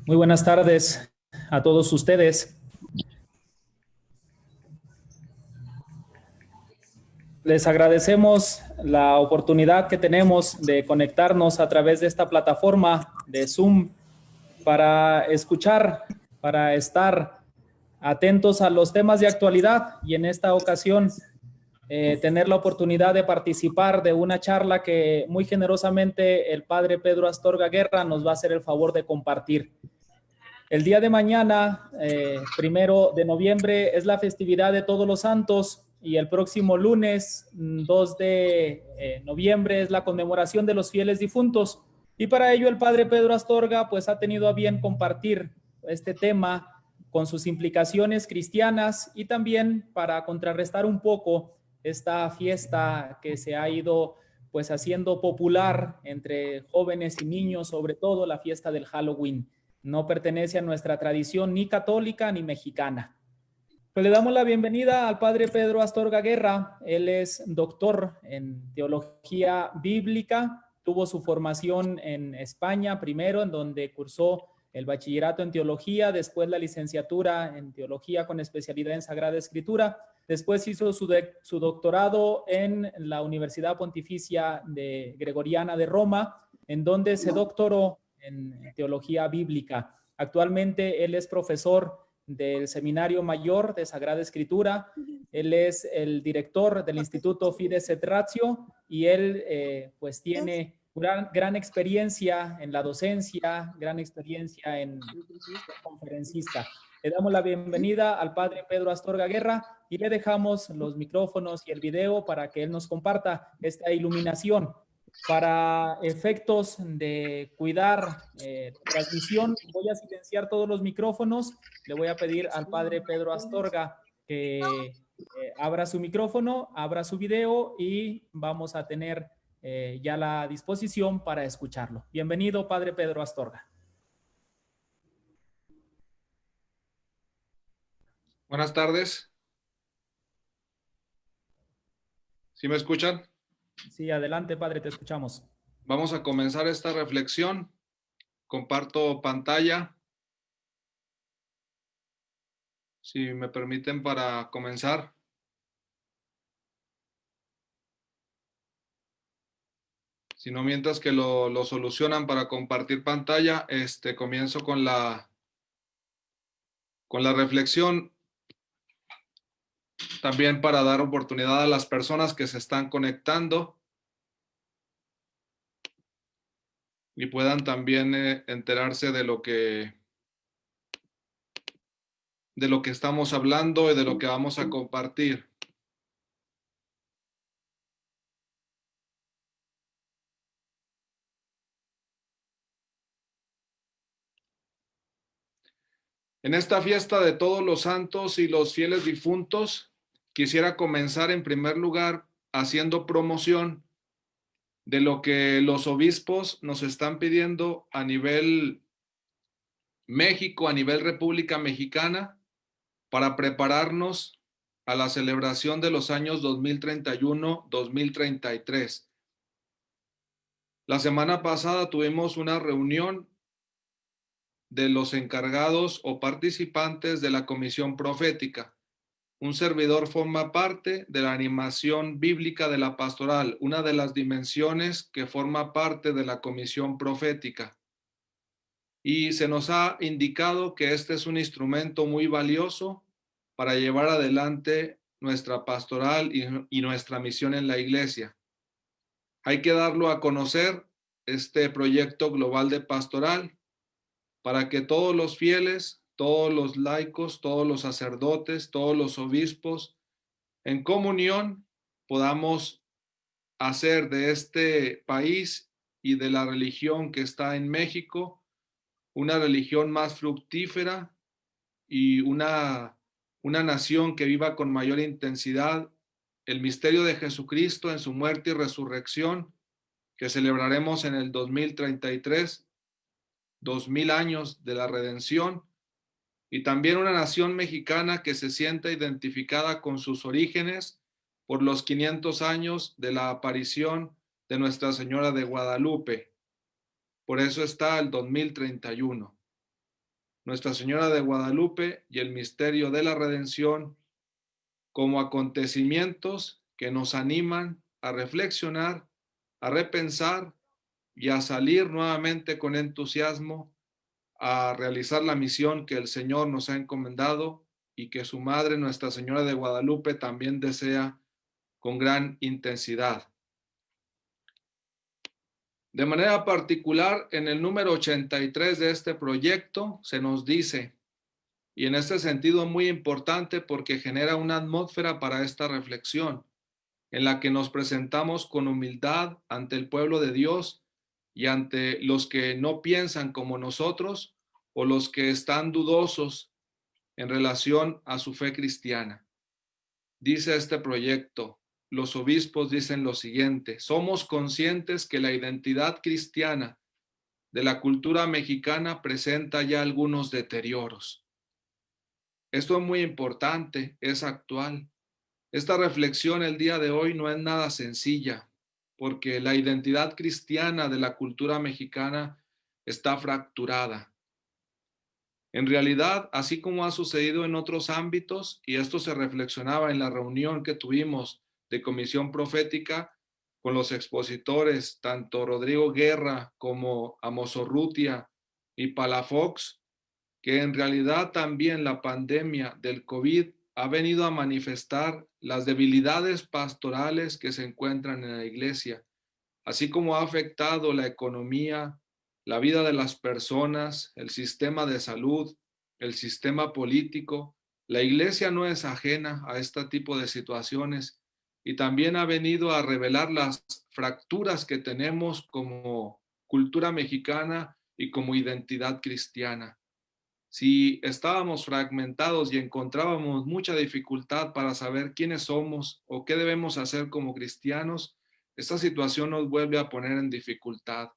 Muy buenas tardes a todos ustedes. Les agradecemos la oportunidad que tenemos de conectarnos a través de esta plataforma de Zoom para escuchar, para estar atentos a los temas de actualidad y en esta ocasión tener la oportunidad de participar de una charla que muy generosamente el padre Pedro Astorga Guerra nos va a hacer el favor de compartir. El día de mañana, 1 de noviembre, es la festividad de Todos los Santos y el próximo lunes, 2 de noviembre, es la conmemoración de los fieles difuntos. Y para ello el padre Pedro Astorga pues ha tenido a bien compartir este tema con sus implicaciones cristianas y también para contrarrestar un poco esta fiesta que se ha ido pues haciendo popular entre jóvenes y niños, sobre todo la fiesta del Halloween. No pertenece a nuestra tradición ni católica ni mexicana. Pues le damos la bienvenida al padre Pedro Astorga Guerra. Él es doctor en teología bíblica. Tuvo su formación en España primero, en donde cursó el bachillerato en teología, después la licenciatura en teología con especialidad en Sagrada Escritura. Después hizo su doctorado en la Universidad Pontificia de Gregoriana de Roma, en donde se doctoró en teología bíblica. Actualmente él es profesor del Seminario Mayor de Sagrada Escritura. Él es el director del Instituto Fides et Ratio y él pues tiene gran experiencia en la docencia, gran experiencia en ser conferencista. Le damos la bienvenida al padre Pedro Astorga Guerra y le dejamos los micrófonos y el video para que él nos comparta esta iluminación. Para efectos de cuidar transmisión, voy a silenciar todos los micrófonos. Le voy a pedir al padre Pedro Astorga que abra su micrófono, abra su video y vamos a tener ya la disposición para escucharlo. Bienvenido, padre Pedro Astorga. Buenas tardes. ¿Sí me escuchan? Sí, adelante, padre, te escuchamos. Vamos a comenzar esta reflexión. Comparto pantalla. Si me permiten para comenzar. Si no, mientras que lo solucionan para compartir pantalla, comienzo con la reflexión. También para dar oportunidad a las personas que se están conectando y puedan también enterarse de lo que estamos hablando y de lo que vamos a compartir. En esta fiesta de todos los santos y los fieles difuntos, quisiera comenzar en primer lugar haciendo promoción de lo que los obispos nos están pidiendo a nivel México, a nivel República Mexicana, para prepararnos a la celebración de los años 2031-2033. La semana pasada tuvimos una reunión de los encargados o participantes de la Comisión Profética. Un servidor forma parte de la animación bíblica de la pastoral, una de las dimensiones que forma parte de la Comisión Profética. Y se nos ha indicado que este es un instrumento muy valioso para llevar adelante nuestra pastoral y nuestra misión en la iglesia. Hay que darlo a conocer, este proyecto global de pastoral, para que todos los fieles, todos los laicos, todos los sacerdotes, todos los obispos, en comunión podamos hacer de este país y de la religión que está en México una religión más fructífera y una nación que viva con mayor intensidad el misterio de Jesucristo en su muerte y resurrección, que celebraremos en el 2033, 2000 años de la redención, y también una nación mexicana que se sienta identificada con sus orígenes por los 500 años de la aparición de Nuestra Señora de Guadalupe. Por eso está el 2031. Nuestra Señora de Guadalupe y el misterio de la redención como acontecimientos que nos animan a reflexionar, a repensar y a salir nuevamente con entusiasmo a realizar la misión que el Señor nos ha encomendado y que su Madre, Nuestra Señora de Guadalupe, también desea con gran intensidad. De manera particular, en el número 83 de este proyecto se nos dice, y en este sentido muy importante porque genera una atmósfera para esta reflexión, en la que nos presentamos con humildad ante el pueblo de Dios y ante los que no piensan como nosotros o los que están dudosos en relación a su fe cristiana. Dice este proyecto, los obispos dicen lo siguiente: somos conscientes que la identidad cristiana de la cultura mexicana presenta ya algunos deterioros. Esto es muy importante, es actual. Esta reflexión el día de hoy no es nada sencilla, porque la identidad cristiana de la cultura mexicana está fracturada. En realidad, así como ha sucedido en otros ámbitos, y esto se reflexionaba en la reunión que tuvimos de Comisión Profética con los expositores, tanto Rodrigo Guerra como Amos Urrutia y Palafox, que en realidad también la pandemia del COVID ha venido a manifestar las debilidades pastorales que se encuentran en la iglesia, así como ha afectado la economía, la vida de las personas, el sistema de salud, el sistema político. La iglesia no es ajena a este tipo de situaciones y también ha venido a revelar las fracturas que tenemos como cultura mexicana y como identidad cristiana. Si estábamos fragmentados y encontrábamos mucha dificultad para saber quiénes somos o qué debemos hacer como cristianos, esta situación nos vuelve a poner en dificultad.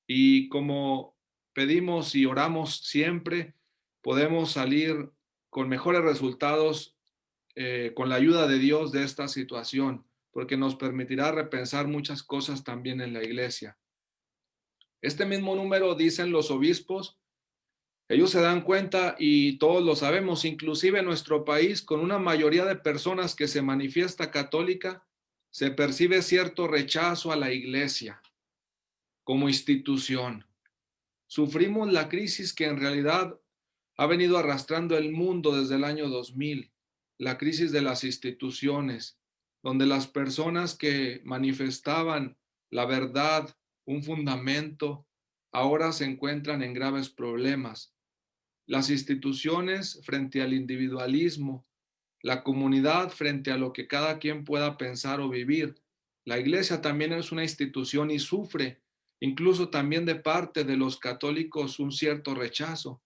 Y como pedimos y oramos siempre, podemos salir con mejores resultados con la ayuda de Dios de esta situación, porque nos permitirá repensar muchas cosas también en la iglesia. Este mismo número dicen los obispos. Ellos se dan cuenta y todos lo sabemos, inclusive en nuestro país, con una mayoría de personas que se manifiesta católica, se percibe cierto rechazo a la iglesia como institución. Sufrimos la crisis que en realidad ha venido arrastrando el mundo desde el año 2000, la crisis de las instituciones, donde las personas que manifestaban la verdad, un fundamento, ahora se encuentran en graves problemas. Las instituciones frente al individualismo, la comunidad frente a lo que cada quien pueda pensar o vivir. La iglesia también es una institución y sufre, incluso también de parte de los católicos, un cierto rechazo.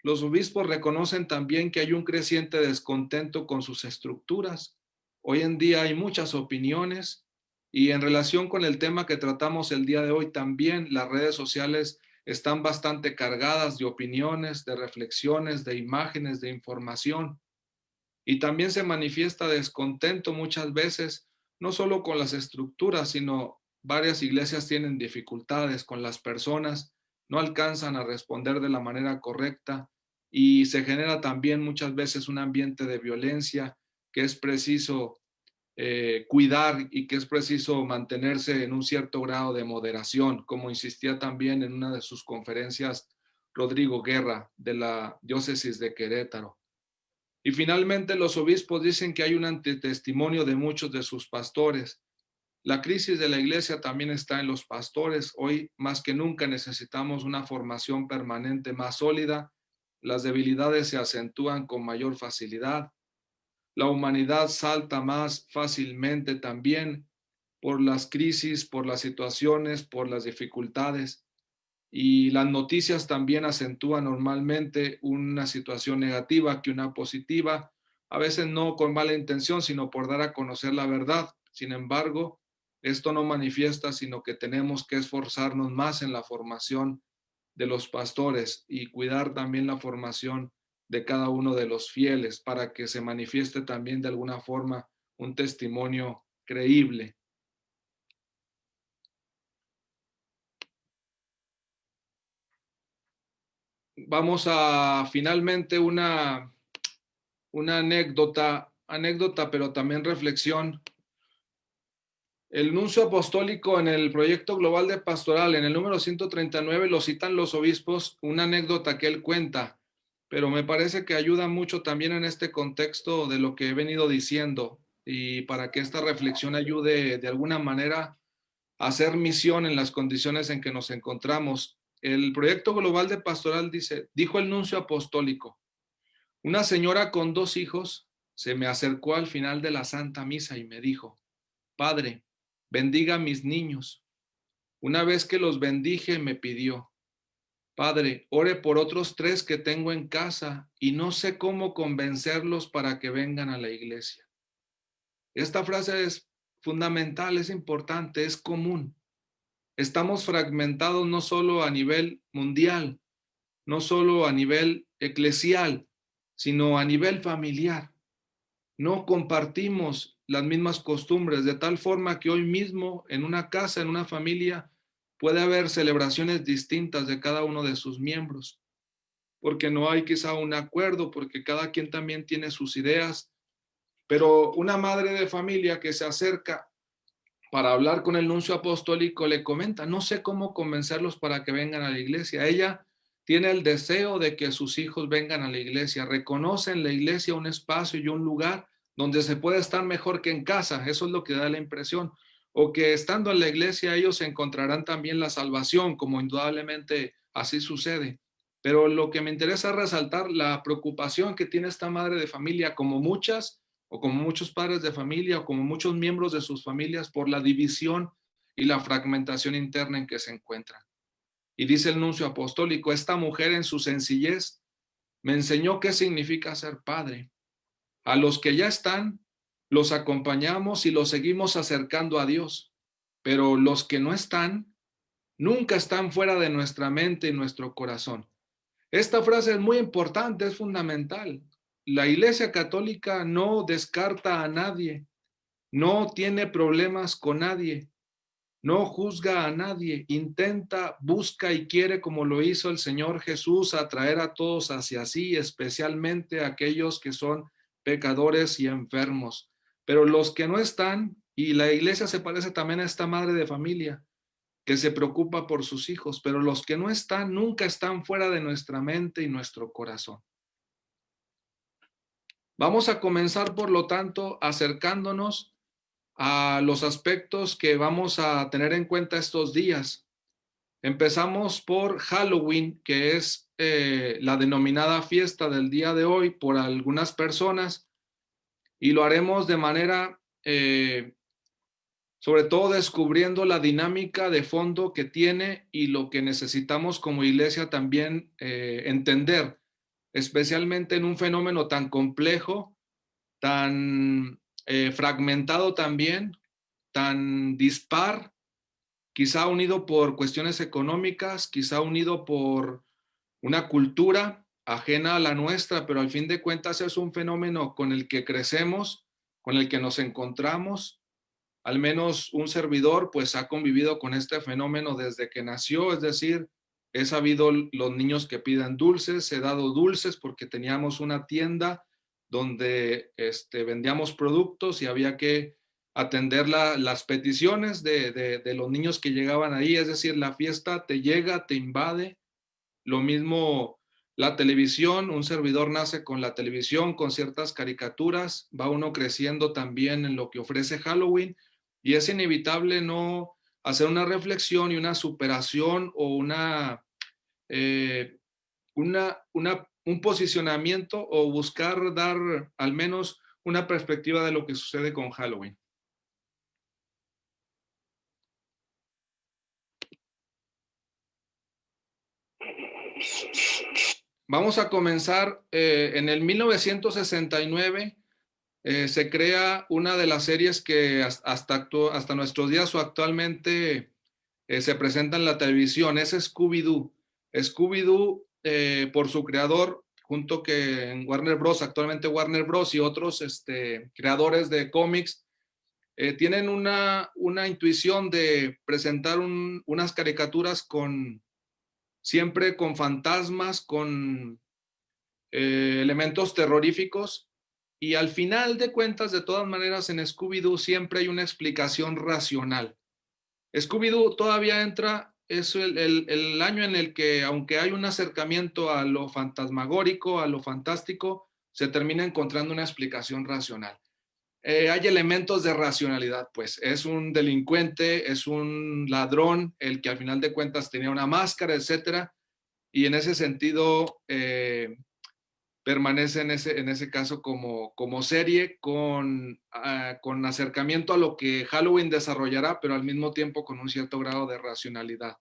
Los obispos reconocen también que hay un creciente descontento con sus estructuras. Hoy en día hay muchas opiniones y en relación con el tema que tratamos el día de hoy, también las redes sociales están bastante cargadas de opiniones, de reflexiones, de imágenes, de información. Y también se manifiesta descontento muchas veces, no solo con las estructuras, sino varias iglesias tienen dificultades con las personas, no alcanzan a responder de la manera correcta y se genera también muchas veces un ambiente de violencia que es preciso cuidar y que es preciso mantenerse en un cierto grado de moderación, como insistía también en una de sus conferencias Rodrigo Guerra de la diócesis de Querétaro. Y finalmente los obispos dicen que hay un antitestimonio de muchos de sus pastores. La crisis de la iglesia también está en los pastores. Hoy más que nunca necesitamos una formación permanente más sólida. Las debilidades se acentúan con mayor facilidad. La humanidad salta más fácilmente también por las crisis, por las situaciones, por las dificultades. Y las noticias también acentúan normalmente una situación negativa que una positiva, a veces no con mala intención, sino por dar a conocer la verdad. Sin embargo, esto no manifiesta, sino que tenemos que esforzarnos más en la formación de los pastores y cuidar también la formación de cada uno de los fieles para que se manifieste también de alguna forma un testimonio creíble. vamos a finalmente una anécdota, pero también reflexión. El nuncio apostólico en el proyecto global de pastoral, en el número 139, lo citan los obispos, una anécdota que él cuenta, pero me parece que ayuda mucho también en este contexto de lo que he venido diciendo y para que esta reflexión ayude de alguna manera a hacer misión en las condiciones en que nos encontramos. El proyecto global de pastoral dijo el nuncio apostólico: una señora con 2 hijos se me acercó al final de la Santa Misa y me dijo: Padre, bendiga a mis niños. Una vez que los bendije, me pidió: Padre, ore por otros 3 que tengo en casa y no sé cómo convencerlos para que vengan a la iglesia. Esta frase es fundamental, es importante, es común. Estamos fragmentados no solo a nivel mundial, no solo a nivel eclesial, sino a nivel familiar. No compartimos las mismas costumbres, de tal forma que hoy mismo en una casa, en una familia, puede haber celebraciones distintas de cada uno de sus miembros, porque no hay quizá un acuerdo, porque cada quien también tiene sus ideas, pero una madre de familia que se acerca para hablar con el nuncio apostólico le comenta: no sé cómo convencerlos para que vengan a la iglesia. Ella tiene el deseo de que sus hijos vengan a la iglesia, reconoce en la iglesia un espacio y un lugar donde se puede estar mejor que en casa, eso es lo que da la impresión, o que estando en la iglesia ellos encontrarán también la salvación, como indudablemente así sucede. Pero lo que me interesa es resaltar la preocupación que tiene esta madre de familia, como muchas o como muchos padres de familia o como muchos miembros de sus familias, por la división y la fragmentación interna en que se encuentran. Y dice el nuncio apostólico: esta mujer en su sencillez me enseñó qué significa ser padre. A los que ya están, los acompañamos y los seguimos acercando a Dios, pero los que no están, nunca están fuera de nuestra mente y nuestro corazón. Esta frase es muy importante, es fundamental. La Iglesia Católica no descarta a nadie, no tiene problemas con nadie, no juzga a nadie, intenta, busca y quiere, como lo hizo el Señor Jesús, atraer a todos hacia sí, especialmente a aquellos que son pecadores y enfermos. Pero los que no están, y la iglesia se parece también a esta madre de familia que se preocupa por sus hijos, pero los que no están nunca están fuera de nuestra mente y nuestro corazón. Vamos a comenzar, por lo tanto, acercándonos a los aspectos que vamos a tener en cuenta estos días. Empezamos por Halloween, que es la denominada fiesta del día de hoy por algunas personas, y lo haremos de manera, sobre todo descubriendo la dinámica de fondo que tiene y lo que necesitamos como iglesia también entender, especialmente en un fenómeno tan complejo, tan fragmentado también, tan dispar, quizá unido por cuestiones económicas, quizá unido por una cultura ajena a la nuestra, pero al fin de cuentas es un fenómeno con el que crecemos, con el que nos encontramos. Al menos un servidor pues ha convivido con este fenómeno desde que nació, es decir, he sabido los niños que piden dulces, he dado dulces porque teníamos una tienda donde vendíamos productos y había que atender las peticiones de los niños que llegaban ahí, es decir, la fiesta te llega, te invade. Lo mismo la televisión, un servidor nace con la televisión, con ciertas caricaturas, va uno creciendo también en lo que ofrece Halloween y es inevitable no hacer una reflexión y una superación o eh, un posicionamiento o buscar dar al menos una perspectiva de lo que sucede con Halloween. Vamos a comenzar en el 1969. Se crea una de las series que hasta nuestros días o actualmente se presenta en la televisión, es Scooby-Doo. Scooby-Doo, por su creador, junto que en Warner Bros., actualmente Warner Bros. Y otros creadores de cómics, tienen una intuición de presentar unas caricaturas con siempre con fantasmas, con elementos terroríficos, y al final de cuentas, de todas maneras, en Scooby-Doo siempre hay una explicación racional. Scooby-Doo todavía entra, es el año en el que, aunque hay un acercamiento a lo fantasmagórico, a lo fantástico, se termina encontrando una explicación racional. Hay elementos de racionalidad, pues es un delincuente, es un ladrón, el que al final de cuentas tenía una máscara, etcétera, y en ese sentido permanece en ese caso como serie con acercamiento a lo que Halloween desarrollará, pero al mismo tiempo con un cierto grado de racionalidad.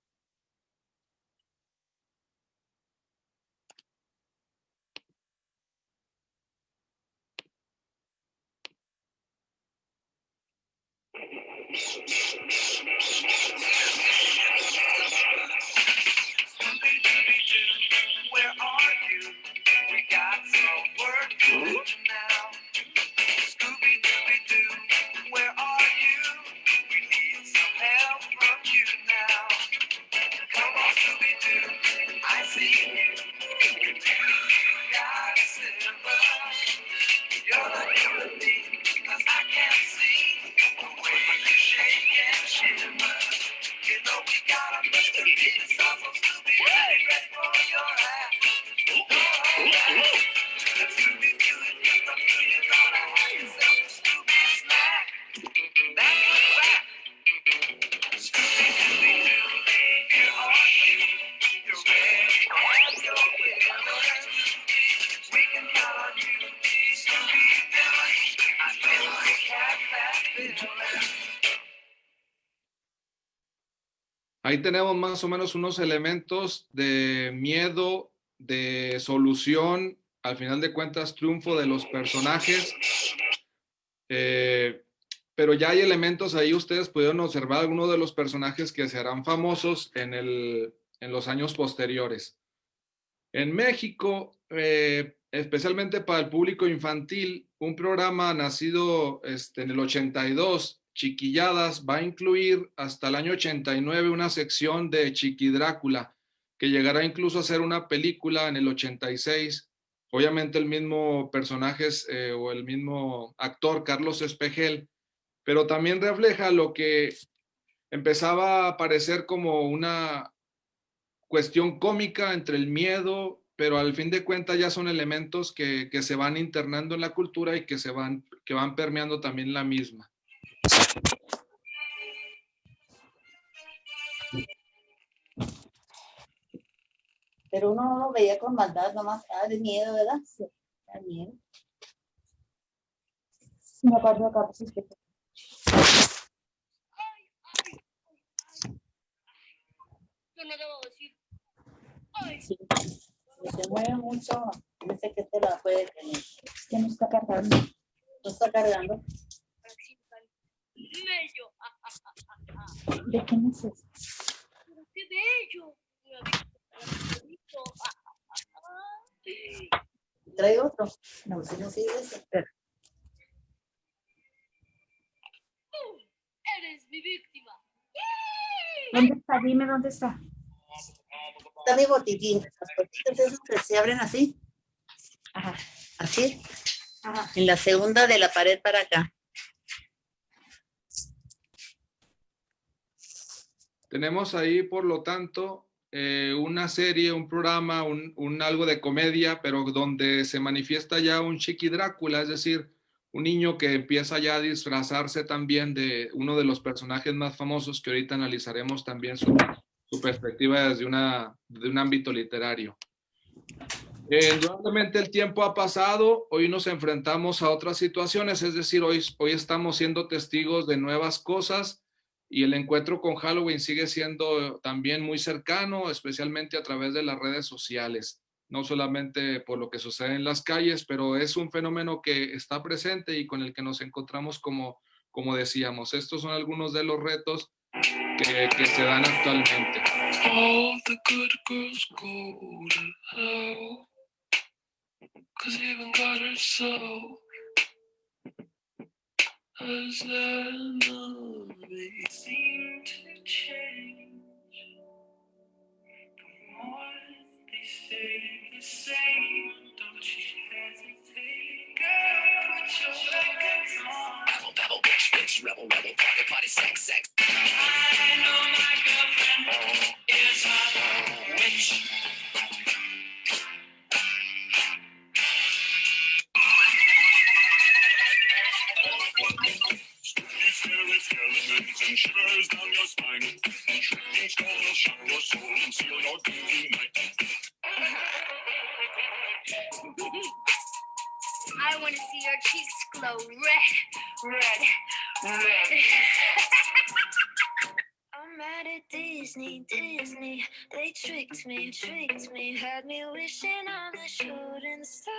Ahí tenemos más o menos unos elementos de miedo, de solución, al final de cuentas triunfo de los personajes, pero ya hay elementos ahí, ustedes pudieron observar algunos de los personajes que se harán famosos en los años posteriores. En México, especialmente para el público infantil, un programa nacido en el 82, Chiquilladas, va a incluir hasta el año 89 una sección de Chiqui Drácula, que llegará incluso a ser una película en el 86. Obviamente el mismo personaje o el mismo actor, Carlos Espejel, pero también refleja lo que empezaba a parecer como una cuestión cómica entre el miedo, pero al fin de cuentas ya son elementos que se van internando en la cultura y que van permeando también la misma. Pero uno no lo veía con maldad, nomás de miedo, ¿verdad? Sí, da miedo. Me acuerdo acá, pues es que... Yo no debo decir. Sí. Si se mueve mucho, no sé qué te la puede tener. Es que no está cargando. No está cargando. Bello. ¿De qué no es eso? Qué bello. ¿Trae otro? No, si no sirve ese. Eres mi víctima. ¿Dónde está? Dime dónde está. Está mi botiquín. Las botitas esos que se abren así. Ajá. Así. Ajá. En la segunda de la pared para acá. Tenemos ahí, por lo tanto, una serie, un programa, un algo de comedia, pero donde se manifiesta ya un Chiqui Drácula, es decir, un niño que empieza ya a disfrazarse también de uno de los personajes más famosos que ahorita analizaremos también su perspectiva desde de un ámbito literario. Indudablemente el tiempo ha pasado, hoy nos enfrentamos a otras situaciones, es decir, hoy estamos siendo testigos de nuevas cosas y el encuentro con Halloween sigue siendo también muy cercano, especialmente a través de las redes sociales, no solamente por lo que sucede en las calles, pero es un fenómeno que está presente y con el que nos encontramos como decíamos. Estos son algunos de los retos que se dan actualmente. All the good girls go to hell. 'Cause even God herself has enemy seem to change. The I want to see your cheeks glow red. I'm mad at Disney. They tricked me, had me wishing on a shooting star.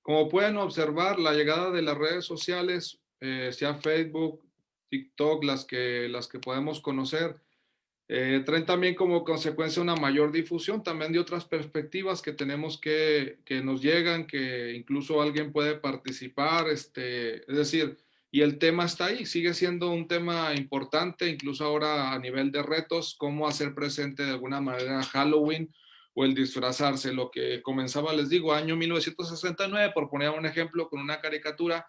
Como pueden observar, la llegada de las redes sociales, sea Facebook, TikTok, las que podemos conocer, traen también como consecuencia una mayor difusión también de otras perspectivas que tenemos que nos llegan, que incluso alguien puede participar, es decir, y el tema está ahí, sigue siendo un tema importante, incluso ahora a nivel de retos, cómo hacer presente de alguna manera Halloween o el disfrazarse, lo que comenzaba, les digo, año 1969, por poner un ejemplo, con una caricatura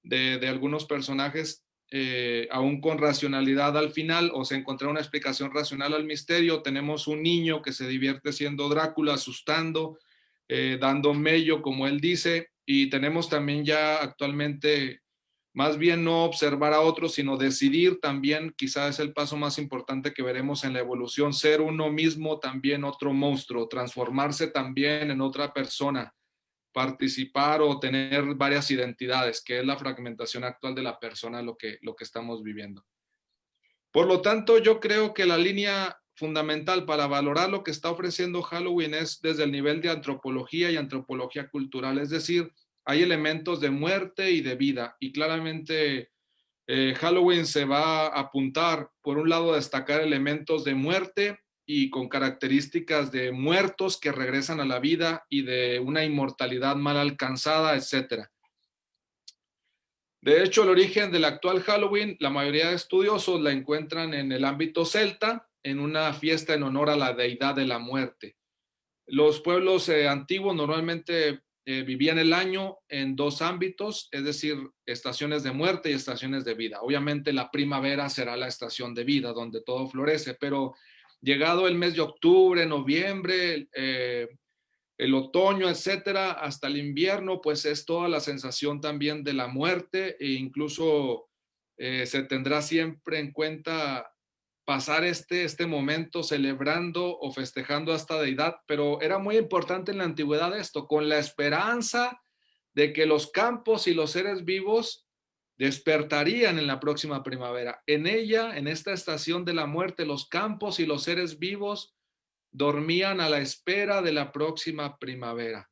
de algunos personajes aún con racionalidad al final, o se encontró una explicación racional al misterio. Tenemos un niño que se divierte siendo Drácula, asustando, dando mello, como él dice, y tenemos también ya actualmente, más bien no observar a otros, sino decidir también, quizás es el paso más importante que veremos en la evolución, ser uno mismo también otro monstruo, transformarse también en otra persona, participar o tener varias identidades, que es la fragmentación actual de la persona, lo que estamos viviendo. Por lo tanto, yo creo que la línea fundamental para valorar lo que está ofreciendo Halloween es desde el nivel de antropología y antropología cultural, es decir, hay elementos de muerte y de vida, y claramente Halloween se va a apuntar, por un lado, a destacar elementos de muerte y con características de muertos que regresan a la vida y de una inmortalidad mal alcanzada, etc. De hecho, el origen del actual Halloween, la mayoría de estudiosos la encuentran en el ámbito celta, en una fiesta en honor a la deidad de la muerte. Los pueblos antiguos normalmente vivían el año en dos ámbitos, es decir, estaciones de muerte y estaciones de vida. Obviamente la primavera será la estación de vida, donde todo florece, pero llegado el mes de octubre, noviembre, el otoño, etcétera, hasta el invierno, pues es toda la sensación también de la muerte, e incluso se tendrá siempre en cuenta pasar este momento celebrando o festejando a esta deidad, pero era muy importante en la antigüedad esto, con la esperanza de que los campos y los seres vivos despertarían en la próxima primavera. En ella, en esta estación de la muerte, los campos y los seres vivos dormían a la espera de la próxima primavera.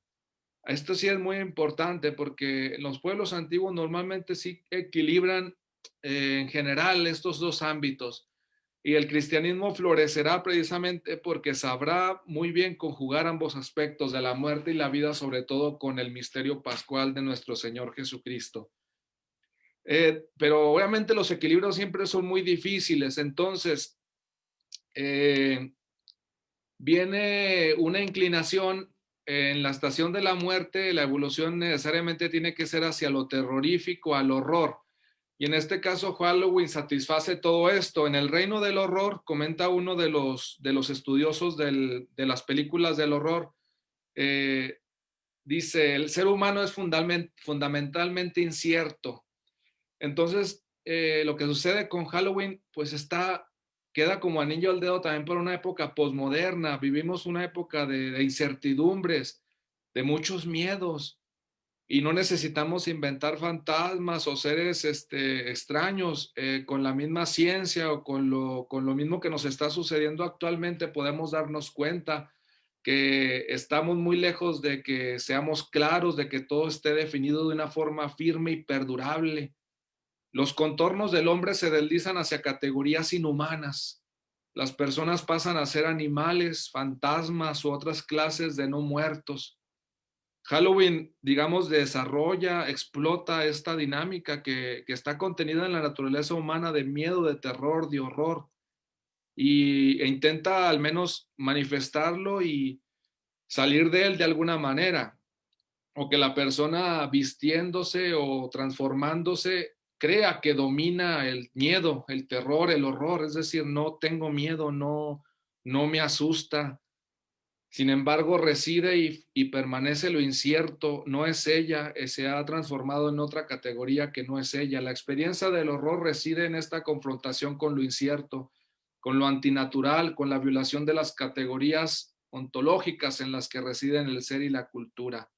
Esto sí es muy importante porque los pueblos antiguos normalmente sí equilibran en general estos dos ámbitos. Y el cristianismo florecerá precisamente porque sabrá muy bien conjugar ambos aspectos de la muerte y la vida, sobre todo con el misterio pascual de nuestro Señor Jesucristo. Pero obviamente los equilibrios siempre son muy difíciles. Entonces, viene una inclinación en la estación de la muerte. La evolución necesariamente tiene que ser hacia lo terrorífico, al horror. Y en este caso, Halloween satisface todo esto. En el reino del horror, comenta uno de los estudiosos de las películas del horror, dice, el ser humano es fundamentalmente incierto. Entonces, lo que sucede con Halloween, pues queda como anillo al dedo también por una época posmoderna. Vivimos una época de incertidumbres, de muchos miedos. Y no necesitamos inventar fantasmas o seres extraños. Con la misma ciencia o con lo mismo que nos está sucediendo actualmente, podemos darnos cuenta que estamos muy lejos de que seamos claros, de que todo esté definido de una forma firme y perdurable. Los contornos del hombre se deslizan hacia categorías inhumanas. Las personas pasan a ser animales, fantasmas u otras clases de no muertos. Halloween, digamos, desarrolla, explota esta dinámica que está contenida en la naturaleza humana de miedo, de terror, de horror, e intenta al menos manifestarlo y salir de él de alguna manera, o que la persona vistiéndose o transformándose crea que domina el miedo, el terror, el horror, es decir, no tengo miedo, no me asusta. Sin embargo, reside y permanece lo incierto, no es ella, se ha transformado en otra categoría que no es ella. La experiencia del horror reside en esta confrontación con lo incierto, con lo antinatural, con la violación de las categorías ontológicas en las que residen el ser y la cultura.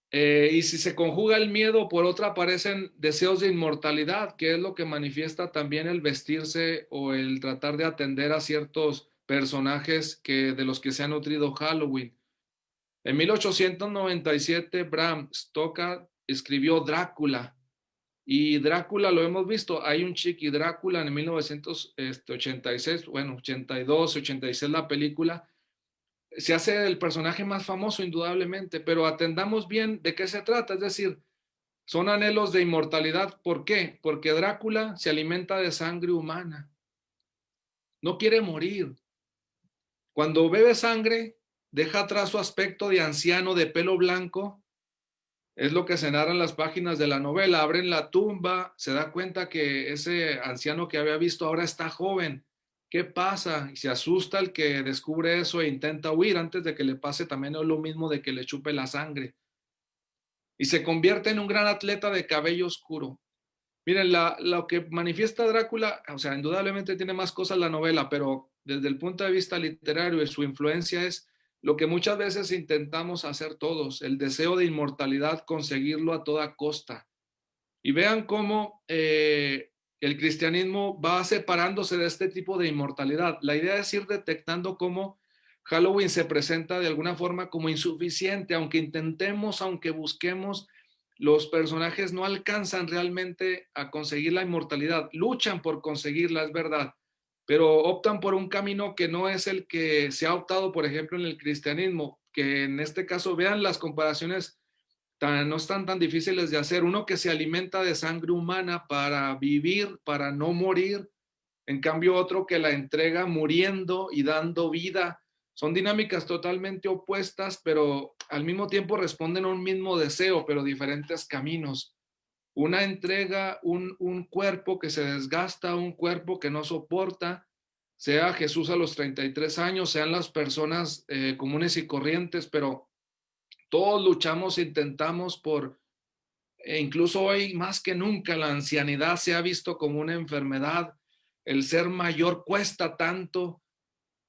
Y si se conjuga el miedo, por otra aparecen deseos de inmortalidad, que es lo que manifiesta también el vestirse o el tratar de atender a ciertos personajes de los que se ha nutrido Halloween. En 1897, Bram Stoker escribió Drácula, y Drácula lo hemos visto, hay un Chiqui Drácula en 1986, bueno, 82, 86 la película. Se hace el personaje más famoso indudablemente, pero atendamos bien de qué se trata, es decir, son anhelos de inmortalidad. ¿Por qué? Porque Drácula se alimenta de sangre humana, no quiere morir. Cuando bebe sangre, deja atrás su aspecto de anciano de pelo blanco, es lo que se narra en las páginas de la novela. Abren la tumba, se da cuenta que ese anciano que había visto ahora está joven. ¿Qué pasa? Y se asusta el que descubre eso e intenta huir antes de que le pase también lo mismo de que le chupe la sangre. Y se convierte en un gran atleta de cabello oscuro. Miren, lo que manifiesta Drácula, o sea, indudablemente tiene más cosas la novela, pero desde el punto de vista literario y su influencia es lo que muchas veces intentamos hacer todos, el deseo de inmortalidad, conseguirlo a toda costa. Y vean cómo el cristianismo va separándose de este tipo de inmortalidad. La idea es ir detectando cómo Halloween se presenta de alguna forma como insuficiente, aunque intentemos, aunque busquemos, los personajes no alcanzan realmente a conseguir la inmortalidad, luchan por conseguirla, es verdad, pero optan por un camino que no es el que se ha optado, por ejemplo, en el cristianismo, que en este caso vean las comparaciones no están tan difíciles de hacer. Uno que se alimenta de sangre humana para vivir, para no morir, en cambio otro que la entrega muriendo y dando vida. Son dinámicas totalmente opuestas, pero al mismo tiempo responden a un mismo deseo, pero diferentes caminos. Una entrega un cuerpo que se desgasta, un cuerpo que no soporta, sea Jesús a los 33 años, sean las personas comunes y corrientes, pero todos luchamos, intentamos incluso hoy más que nunca la ancianidad se ha visto como una enfermedad, el ser mayor cuesta tanto,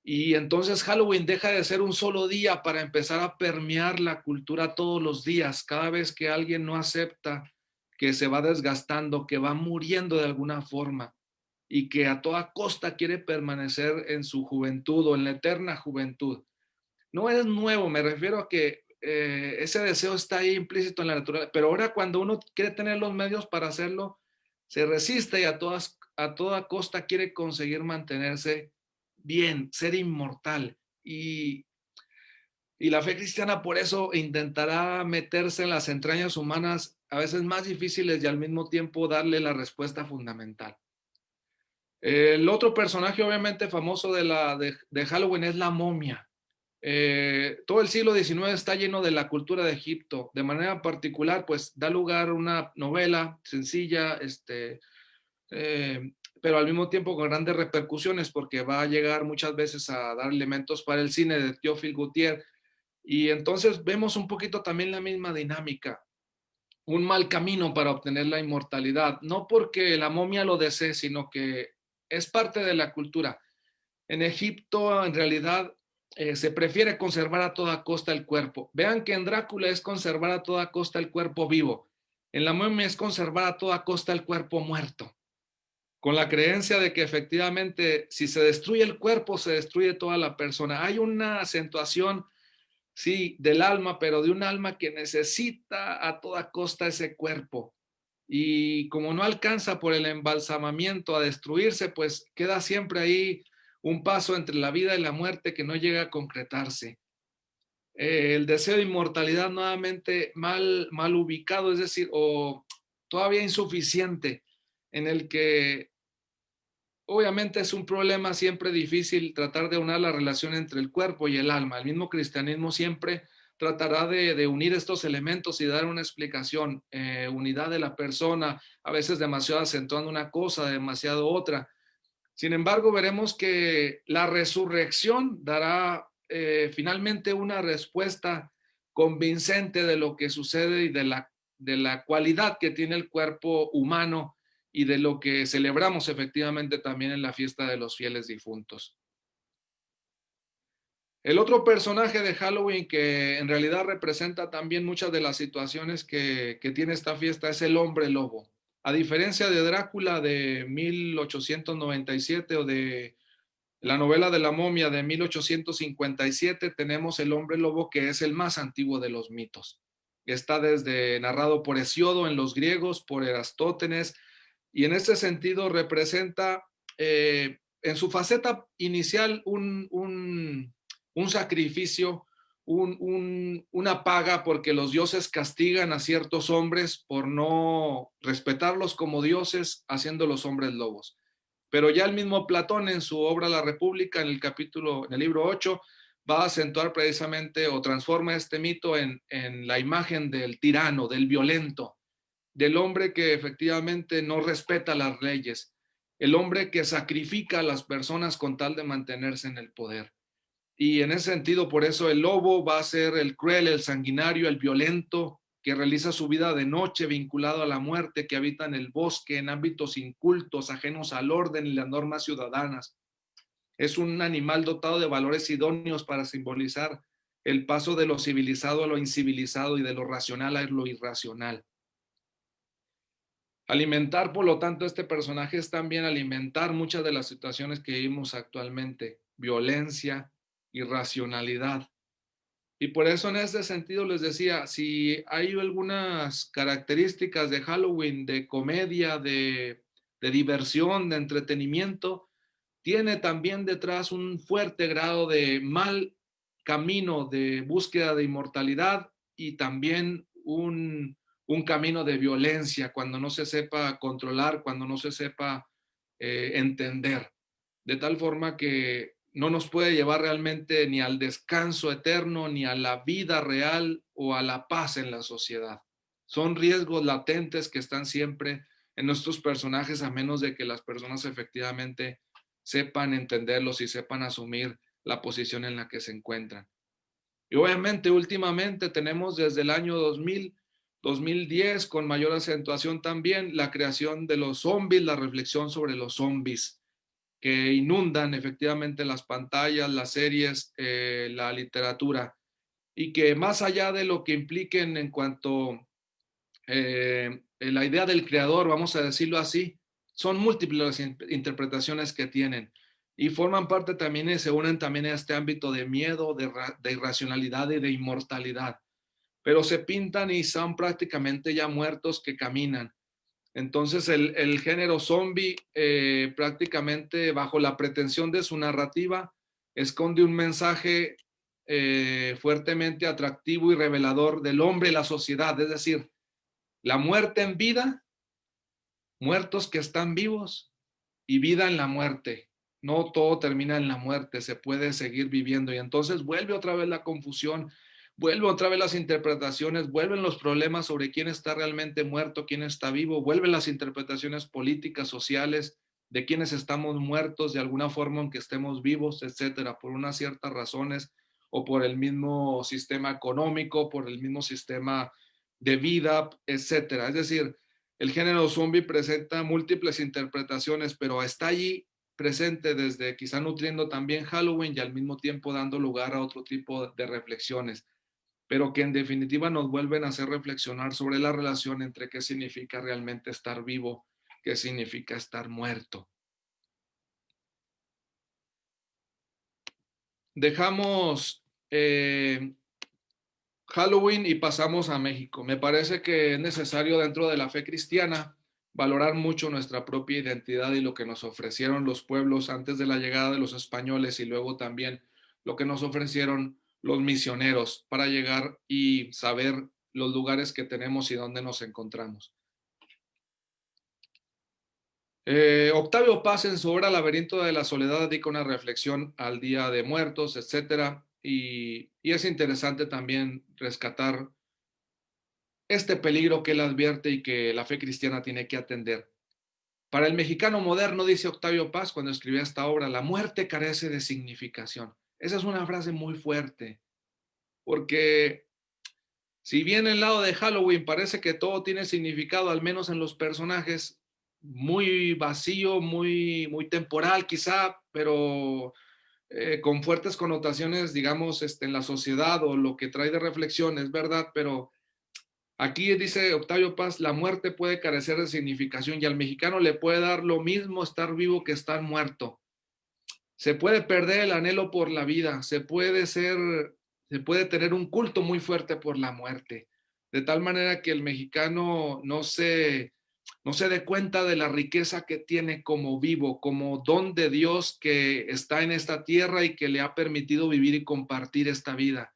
y entonces Halloween deja de ser un solo día para empezar a permear la cultura todos los días. Cada vez que alguien no acepta que se va desgastando, que va muriendo de alguna forma y que a toda costa quiere permanecer en su juventud o en la eterna juventud. No es nuevo, me refiero a que ese deseo está ahí implícito en la naturaleza, pero ahora cuando uno quiere tener los medios para hacerlo, se resiste y a toda costa quiere conseguir mantenerse bien, ser inmortal. Y la fe cristiana por eso intentará meterse en las entrañas humanas, a veces más difíciles, y al mismo tiempo darle la respuesta fundamental. El otro personaje obviamente famoso de Halloween es la momia. Todo el siglo XIX está lleno de la cultura de Egipto. De manera particular, pues da lugar a una novela sencilla, pero al mismo tiempo con grandes repercusiones, porque va a llegar muchas veces a dar elementos para el cine, de Théophile Gautier. Y entonces vemos un poquito también la misma dinámica. Un mal camino para obtener la inmortalidad, no porque la momia lo desee, sino que es parte de la cultura. En Egipto, en realidad, se prefiere conservar a toda costa el cuerpo. Vean que en Drácula es conservar a toda costa el cuerpo vivo. En la momia es conservar a toda costa el cuerpo muerto, con la creencia de que efectivamente si se destruye el cuerpo, se destruye toda la persona. Hay una acentuación, sí, del alma, pero de un alma que necesita a toda costa ese cuerpo. Y como no alcanza por el embalsamamiento a destruirse, pues queda siempre ahí un paso entre la vida y la muerte que no llega a concretarse. El deseo de inmortalidad nuevamente mal ubicado, es decir, o todavía insuficiente, en el que obviamente es un problema siempre difícil tratar de unir la relación entre el cuerpo y el alma. El mismo cristianismo siempre tratará de unir estos elementos y dar una explicación, unidad de la persona, a veces demasiado acentuando una cosa, demasiado otra. Sin embargo, veremos que la resurrección dará finalmente una respuesta convincente de lo que sucede y de la cualidad que tiene el cuerpo humano y de lo que celebramos efectivamente también en la fiesta de los fieles difuntos. El otro personaje de Halloween que en realidad representa también muchas de las situaciones que tiene esta fiesta es el hombre lobo. A diferencia de Drácula de 1897 o de la novela de la momia de 1857, tenemos el hombre lobo que es el más antiguo de los mitos. Está desde narrado por Hesiodo en los griegos, por Erastótenes, y en ese sentido representa en su faceta inicial un sacrificio, una paga, porque los dioses castigan a ciertos hombres por no respetarlos como dioses, haciendo los hombres lobos. Pero ya el mismo Platón en su obra La República, en el libro 8, va a acentuar precisamente o transforma este mito en la imagen del tirano, del violento, del hombre que efectivamente no respeta las leyes, el hombre que sacrifica a las personas con tal de mantenerse en el poder. Y en ese sentido, por eso el lobo va a ser el cruel, el sanguinario, el violento, que realiza su vida de noche vinculado a la muerte, que habita en el bosque, en ámbitos incultos, ajenos al orden y las normas ciudadanas. Es un animal dotado de valores idóneos para simbolizar el paso de lo civilizado a lo incivilizado y de lo racional a lo irracional. Alimentar, por lo tanto, este personaje es también alimentar muchas de las situaciones que vivimos actualmente: violencia, irracionalidad. Y por eso en ese sentido les decía, si hay algunas características de Halloween, de comedia, de diversión, de entretenimiento, tiene también detrás un fuerte grado de mal camino de búsqueda de inmortalidad y también un camino de violencia cuando no se sepa controlar, cuando no se sepa entender. De tal forma que no nos puede llevar realmente ni al descanso eterno, ni a la vida real o a la paz en la sociedad. Son riesgos latentes que están siempre en nuestros personajes, a menos de que las personas efectivamente sepan entenderlos y sepan asumir la posición en la que se encuentran. Y obviamente últimamente tenemos desde el año 2000, 2010, con mayor acentuación también, la creación de los zombies, la reflexión sobre los zombies, que inundan efectivamente las pantallas, las series, la literatura, y que más allá de lo que impliquen en cuanto la idea del creador, vamos a decirlo así, son múltiples las interpretaciones que tienen y forman parte también y se unen también a este ámbito de miedo, de irracionalidad y de inmortalidad, pero se pintan y son prácticamente ya muertos que caminan. Entonces el género zombie prácticamente bajo la pretensión de su narrativa esconde un mensaje fuertemente atractivo y revelador del hombre y la sociedad, es decir, la muerte en vida, muertos que están vivos y vida en la muerte. No todo termina en la muerte, se puede seguir viviendo y entonces vuelve otra vez la confusión, vuelve otra vez las interpretaciones, vuelven los problemas sobre quién está realmente muerto, quién está vivo, vuelven las interpretaciones políticas, sociales, de quienes estamos muertos de alguna forma aunque estemos vivos, etcétera, por unas ciertas razones o por el mismo sistema económico, por el mismo sistema de vida, etcétera. Es decir, el género zombie presenta múltiples interpretaciones, pero está allí presente desde quizá nutriendo también Halloween y al mismo tiempo dando lugar a otro tipo de reflexiones, pero que en definitiva nos vuelven a hacer reflexionar sobre la relación entre qué significa realmente estar vivo, qué significa estar muerto. Dejamos Halloween y pasamos a México. Me parece que es necesario dentro de la fe cristiana valorar mucho nuestra propia identidad y lo que nos ofrecieron los pueblos antes de la llegada de los españoles y luego también lo que nos ofrecieron los misioneros para llegar y saber los lugares que tenemos y dónde nos encontramos. Octavio Paz en su obra Laberinto de la Soledad dedica una reflexión al Día de Muertos, etc. Y es interesante también rescatar este peligro que él advierte y que la fe cristiana tiene que atender. Para el mexicano moderno, dice Octavio Paz cuando escribió esta obra, la muerte carece de significación. Esa es una frase muy fuerte, porque si bien el lado de Halloween parece que todo tiene significado, al menos en los personajes, muy vacío, muy temporal quizá, pero con fuertes connotaciones, digamos, en la sociedad o lo que trae de reflexión, es verdad, pero aquí dice Octavio Paz, la muerte puede carecer de significación y al mexicano le puede dar lo mismo estar vivo que estar muerto. Se puede perder el anhelo por la vida, se puede tener un culto muy fuerte por la muerte, de tal manera que el mexicano no se dé cuenta de la riqueza que tiene como vivo, como don de Dios que está en esta tierra y que le ha permitido vivir y compartir esta vida.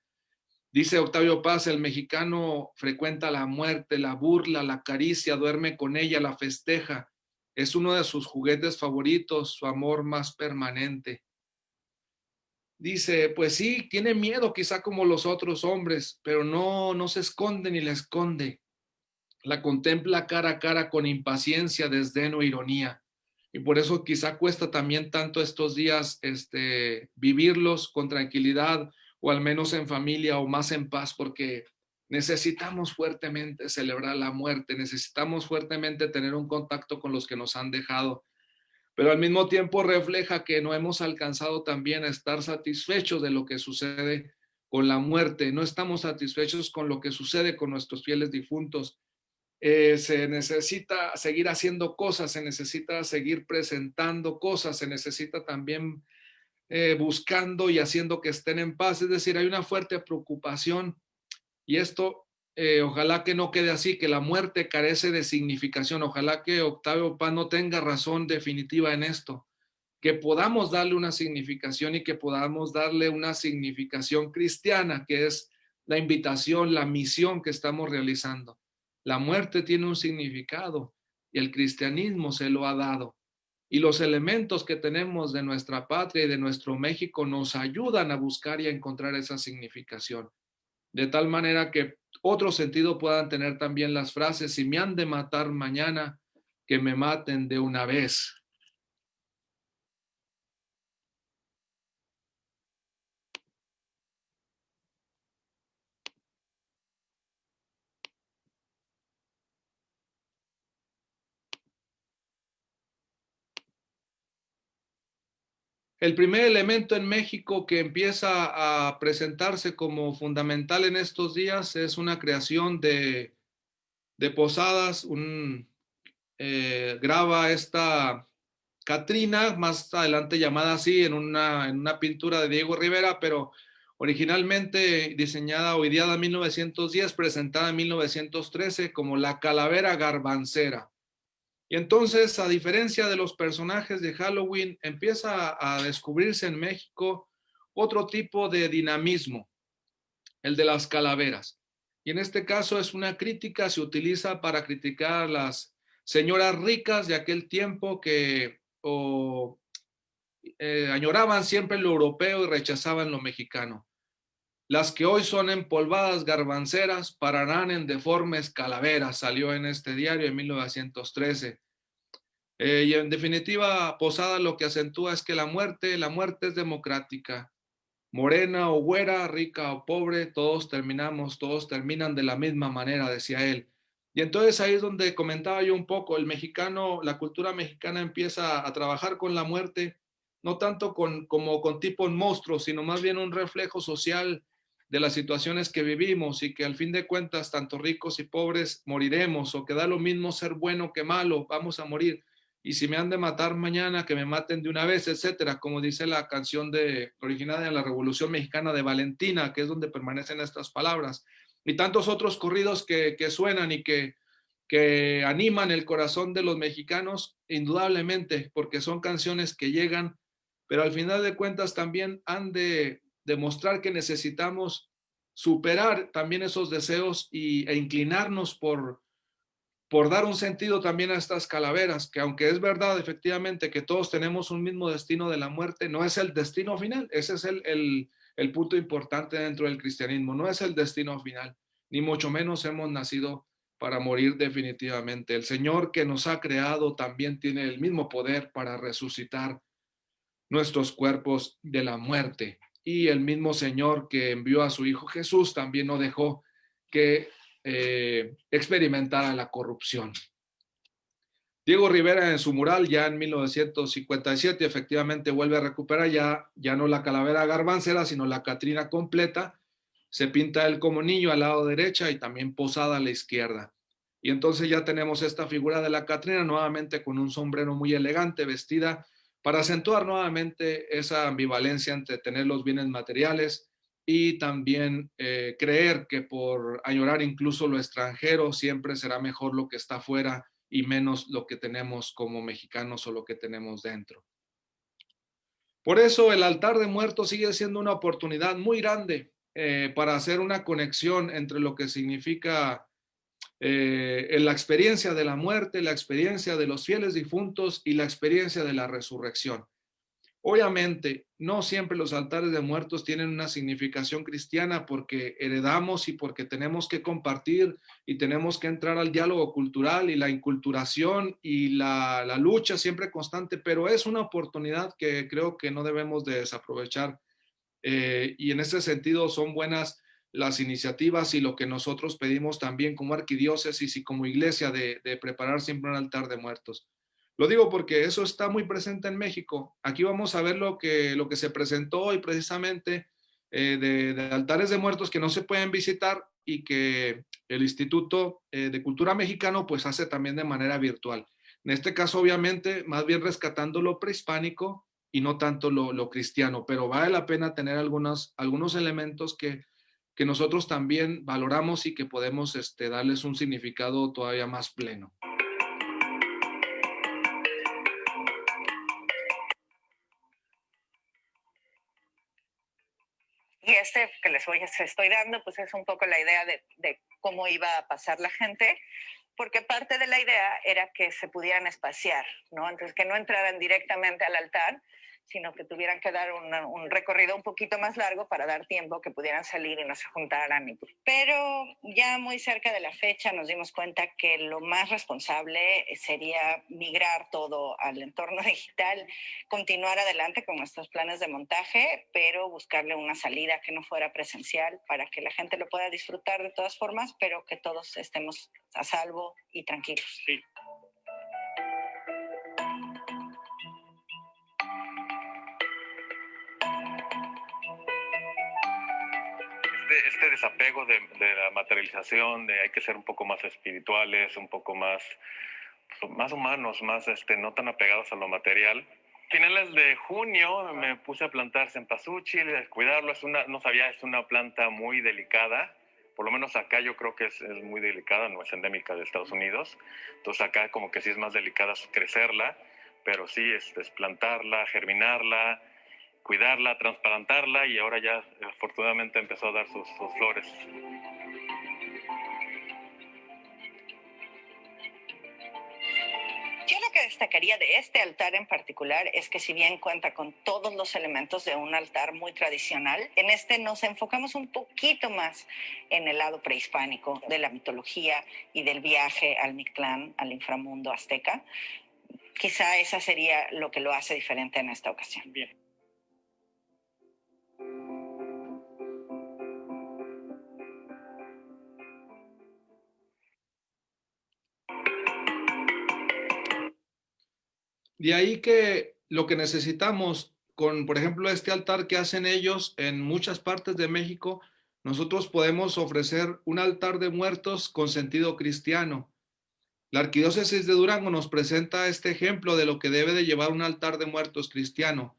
Dice Octavio Paz, el mexicano frecuenta la muerte, la burla, la acaricia, duerme con ella, la festeja. Es uno de sus juguetes favoritos, su amor más permanente. Dice, pues sí, tiene miedo quizá como los otros hombres, pero no se esconde ni la esconde. La contempla cara a cara con impaciencia, desdén o ironía. Y por eso quizá cuesta también tanto estos días vivirlos con tranquilidad o al menos en familia o más en paz, porque necesitamos fuertemente celebrar la muerte, necesitamos fuertemente tener un contacto con los que nos han dejado, pero al mismo tiempo refleja que no hemos alcanzado también a estar satisfechos de lo que sucede con la muerte, no estamos satisfechos con lo que sucede con nuestros fieles difuntos. Se necesita seguir haciendo cosas, se necesita seguir presentando cosas, se necesita también buscando y haciendo que estén en paz. Es decir, hay una fuerte preocupación y esto ojalá que no quede así, que la muerte carece de significación. Ojalá que Octavio Paz no tenga razón definitiva en esto, que podamos darle una significación y que podamos darle una significación cristiana, que es la invitación, la misión que estamos realizando. La muerte tiene un significado y el cristianismo se lo ha dado. Y los elementos que tenemos de nuestra patria y de nuestro México nos ayudan a buscar y a encontrar esa significación. De tal manera que otro sentido puedan tener también las frases, si me han de matar mañana, que me maten de una vez. El primer elemento en México que empieza a presentarse como fundamental en estos días es una creación de posadas. Graba esta Catrina, más adelante llamada así, en una pintura de Diego Rivera, pero originalmente diseñada o ideada en 1910, presentada en 1913 como la calavera garbancera. Y entonces, a diferencia de los personajes de Halloween, empieza a descubrirse en México otro tipo de dinamismo, el de las calaveras. Y en este caso es una crítica, se utiliza para criticar a las señoras ricas de aquel tiempo que añoraban siempre lo europeo y rechazaban lo mexicano. Las que hoy son empolvadas garbanceras pararán en deformes calaveras, salió en este diario en 1913. Y en definitiva, Posada lo que acentúa es que la muerte es democrática. Morena o güera, rica o pobre, todos terminan de la misma manera, decía él. Y entonces ahí es donde comentaba yo un poco, la cultura mexicana empieza a trabajar con la muerte, no tanto como con tipos monstruos, sino más bien un reflejo social de las situaciones que vivimos y que al fin de cuentas, tanto ricos y pobres moriremos, o que da lo mismo ser bueno que malo, vamos a morir. Y si me han de matar mañana, que me maten de una vez, etcétera, como dice la canción originada de la Revolución Mexicana de Valentina, que es donde permanecen estas palabras, y tantos otros corridos que suenan y que que animan el corazón de los mexicanos, indudablemente, porque son canciones que llegan, pero al final de cuentas también han de demostrar que necesitamos superar también esos deseos e inclinarnos por dar un sentido también a estas calaveras, que aunque es verdad efectivamente que todos tenemos un mismo destino de la muerte, no es el destino final. Ese es el punto importante dentro del cristianismo, no es el destino final, ni mucho menos hemos nacido para morir definitivamente. El Señor que nos ha creado también tiene el mismo poder para resucitar nuestros cuerpos de la muerte. Y el mismo Señor que envió a su Hijo Jesús también no dejó que experimentara la corrupción. Diego Rivera en su mural ya en 1957 efectivamente vuelve a recuperar ya no la calavera garbancera, sino la Catrina completa. Se pinta él como niño al lado derecha y también posada a la izquierda. Y entonces ya tenemos esta figura de la Catrina nuevamente con un sombrero muy elegante, vestida para acentuar nuevamente esa ambivalencia entre tener los bienes materiales y también creer que por añorar incluso lo extranjero siempre será mejor lo que está afuera y menos lo que tenemos como mexicanos o lo que tenemos dentro. Por eso el altar de muertos sigue siendo una oportunidad muy grande para hacer una conexión entre lo que significa la experiencia de la muerte, la experiencia de los fieles difuntos y la experiencia de la resurrección. Obviamente, no siempre los altares de muertos tienen una significación cristiana porque heredamos y porque tenemos que compartir y tenemos que entrar al diálogo cultural y la inculturación y la lucha siempre constante, pero es una oportunidad que creo que no debemos de desaprovechar y en ese sentido son buenas las iniciativas y lo que nosotros pedimos también como arquidiócesis y como iglesia de preparar siempre un altar de muertos. Lo digo porque eso está muy presente en México. Aquí vamos a ver lo que se presentó hoy precisamente de altares de muertos que no se pueden visitar y que el Instituto de Cultura Mexicano pues hace también de manera virtual. En este caso, obviamente, más bien rescatando lo prehispánico y no tanto lo cristiano, pero vale la pena tener algunos elementos que nosotros también valoramos y que podemos darles un significado todavía más pleno. Y que les estoy dando, pues es un poco la idea de cómo iba a pasar la gente, porque parte de la idea era que se pudieran espaciar, ¿no? Entonces, que no entraran directamente al altar, sino que tuvieran que dar un recorrido un poquito más largo para dar tiempo que pudieran salir y no se juntaran. Pero ya muy cerca de la fecha nos dimos cuenta que lo más responsable sería migrar todo al entorno digital, continuar adelante con nuestros planes de montaje, pero buscarle una salida que no fuera presencial para que la gente lo pueda disfrutar de todas formas, pero que todos estemos a salvo y tranquilos. Sí. Este desapego de la materialización, de hay que ser un poco más espirituales, un poco más humanos, más no tan apegados a lo material. Finales de junio me puse a plantar cempasúchil, cuidarlo, es una planta muy delicada, por lo menos acá yo creo que es muy delicada, no es endémica de Estados Unidos, entonces acá como que sí es más delicada crecerla, pero sí es plantarla, germinarla, cuidarla, transplantarla y ahora ya afortunadamente empezó a dar sus flores. Yo lo que destacaría de este altar en particular es que si bien cuenta con todos los elementos de un altar muy tradicional, en este nos enfocamos un poquito más en el lado prehispánico de la mitología y del viaje al Mictlán, al inframundo azteca. Quizá esa sería lo que lo hace diferente en esta ocasión. Bien. De ahí que lo que necesitamos con, por ejemplo, este altar que hacen ellos en muchas partes de México, nosotros podemos ofrecer un altar de muertos con sentido cristiano. La Arquidiócesis de Durango nos presenta este ejemplo de lo que debe de llevar un altar de muertos cristiano.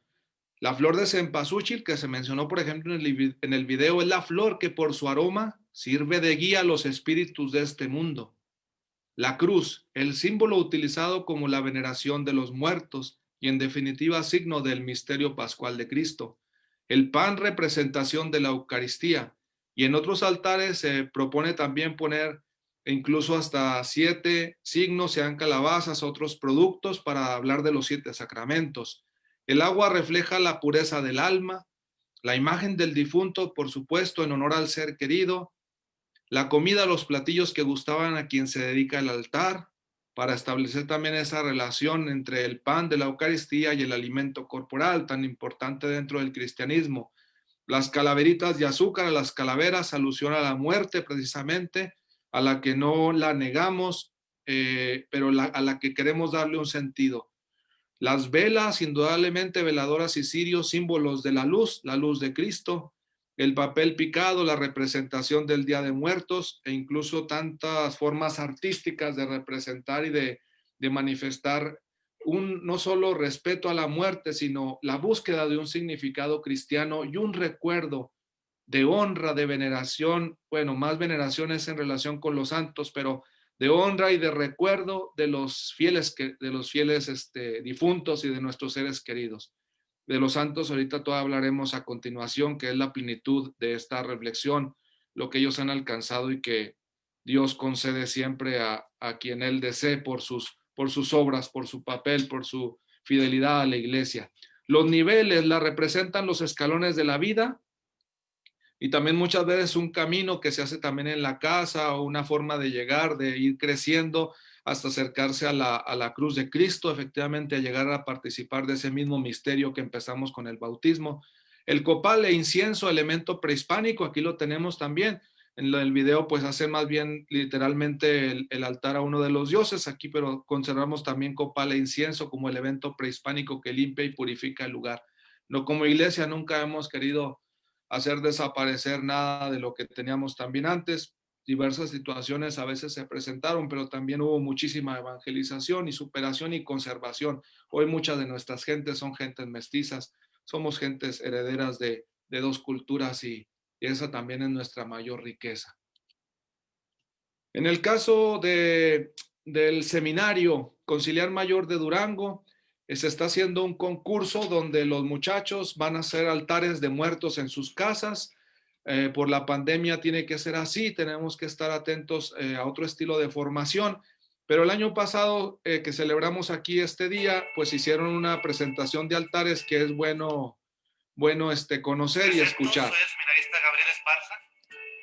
La flor de cempasúchil, que se mencionó, por ejemplo, en el video, es la flor que por su aroma sirve de guía a los espíritus de este mundo. La cruz, el símbolo utilizado como la veneración de los muertos y en definitiva signo del misterio pascual de Cristo. El pan, representación de la Eucaristía. Y en otros altares se propone también poner incluso hasta 7 signos, sean calabazas, otros productos para hablar de los 7 sacramentos. El agua refleja la pureza del alma, la imagen del difunto, por supuesto, en honor al ser querido, la comida, los platillos que gustaban a quien se dedica al altar, para establecer también esa relación entre el pan de la Eucaristía y el alimento corporal, tan importante dentro del cristianismo. Las calaveritas de azúcar, las calaveras, alusión a la muerte precisamente, a la que no la negamos, pero a la que queremos darle un sentido. Las velas, indudablemente veladoras y cirios, símbolos de la luz de Cristo, el papel picado, la representación del Día de Muertos e incluso tantas formas artísticas de representar y de manifestar no solo respeto a la muerte, sino la búsqueda de un significado cristiano y un recuerdo de honra, de veneración, bueno, más veneraciones en relación con los santos, pero de honra y de recuerdo de los fieles, difuntos y de nuestros seres queridos. De los santos ahorita todavía hablaremos a continuación, que es la plenitud de esta reflexión, lo que ellos han alcanzado y que Dios concede siempre a quien Él desee por sus obras, por su papel, por su fidelidad a la iglesia. Los niveles la representan los escalones de la vida, y también muchas veces un camino que se hace también en la casa o una forma de llegar, de ir creciendo hasta acercarse a la cruz de Cristo, efectivamente a llegar a participar de ese mismo misterio que empezamos con el bautismo. El copal e incienso, elemento prehispánico, aquí lo tenemos también. En el video pues hace más bien literalmente el altar a uno de los dioses aquí, pero conservamos también copal e incienso como elemento prehispánico que limpia y purifica el lugar. No, como iglesia nunca hemos querido hacer desaparecer nada de lo que teníamos también antes. Diversas situaciones a veces se presentaron, pero también hubo muchísima evangelización y superación y conservación. Hoy muchas de nuestras gentes son gentes mestizas, somos gentes herederas de 2 culturas y esa también es nuestra mayor riqueza. En el caso del seminario conciliar mayor de Durango, se está haciendo un concurso donde los muchachos van a hacer altares de muertos en sus casas. Por la pandemia tiene que ser así, tenemos que estar atentos a otro estilo de formación. Pero el año pasado que celebramos aquí este día, pues hicieron una presentación de altares que es bueno conocer y escuchar. Soy el seminarista Gabriel Esparza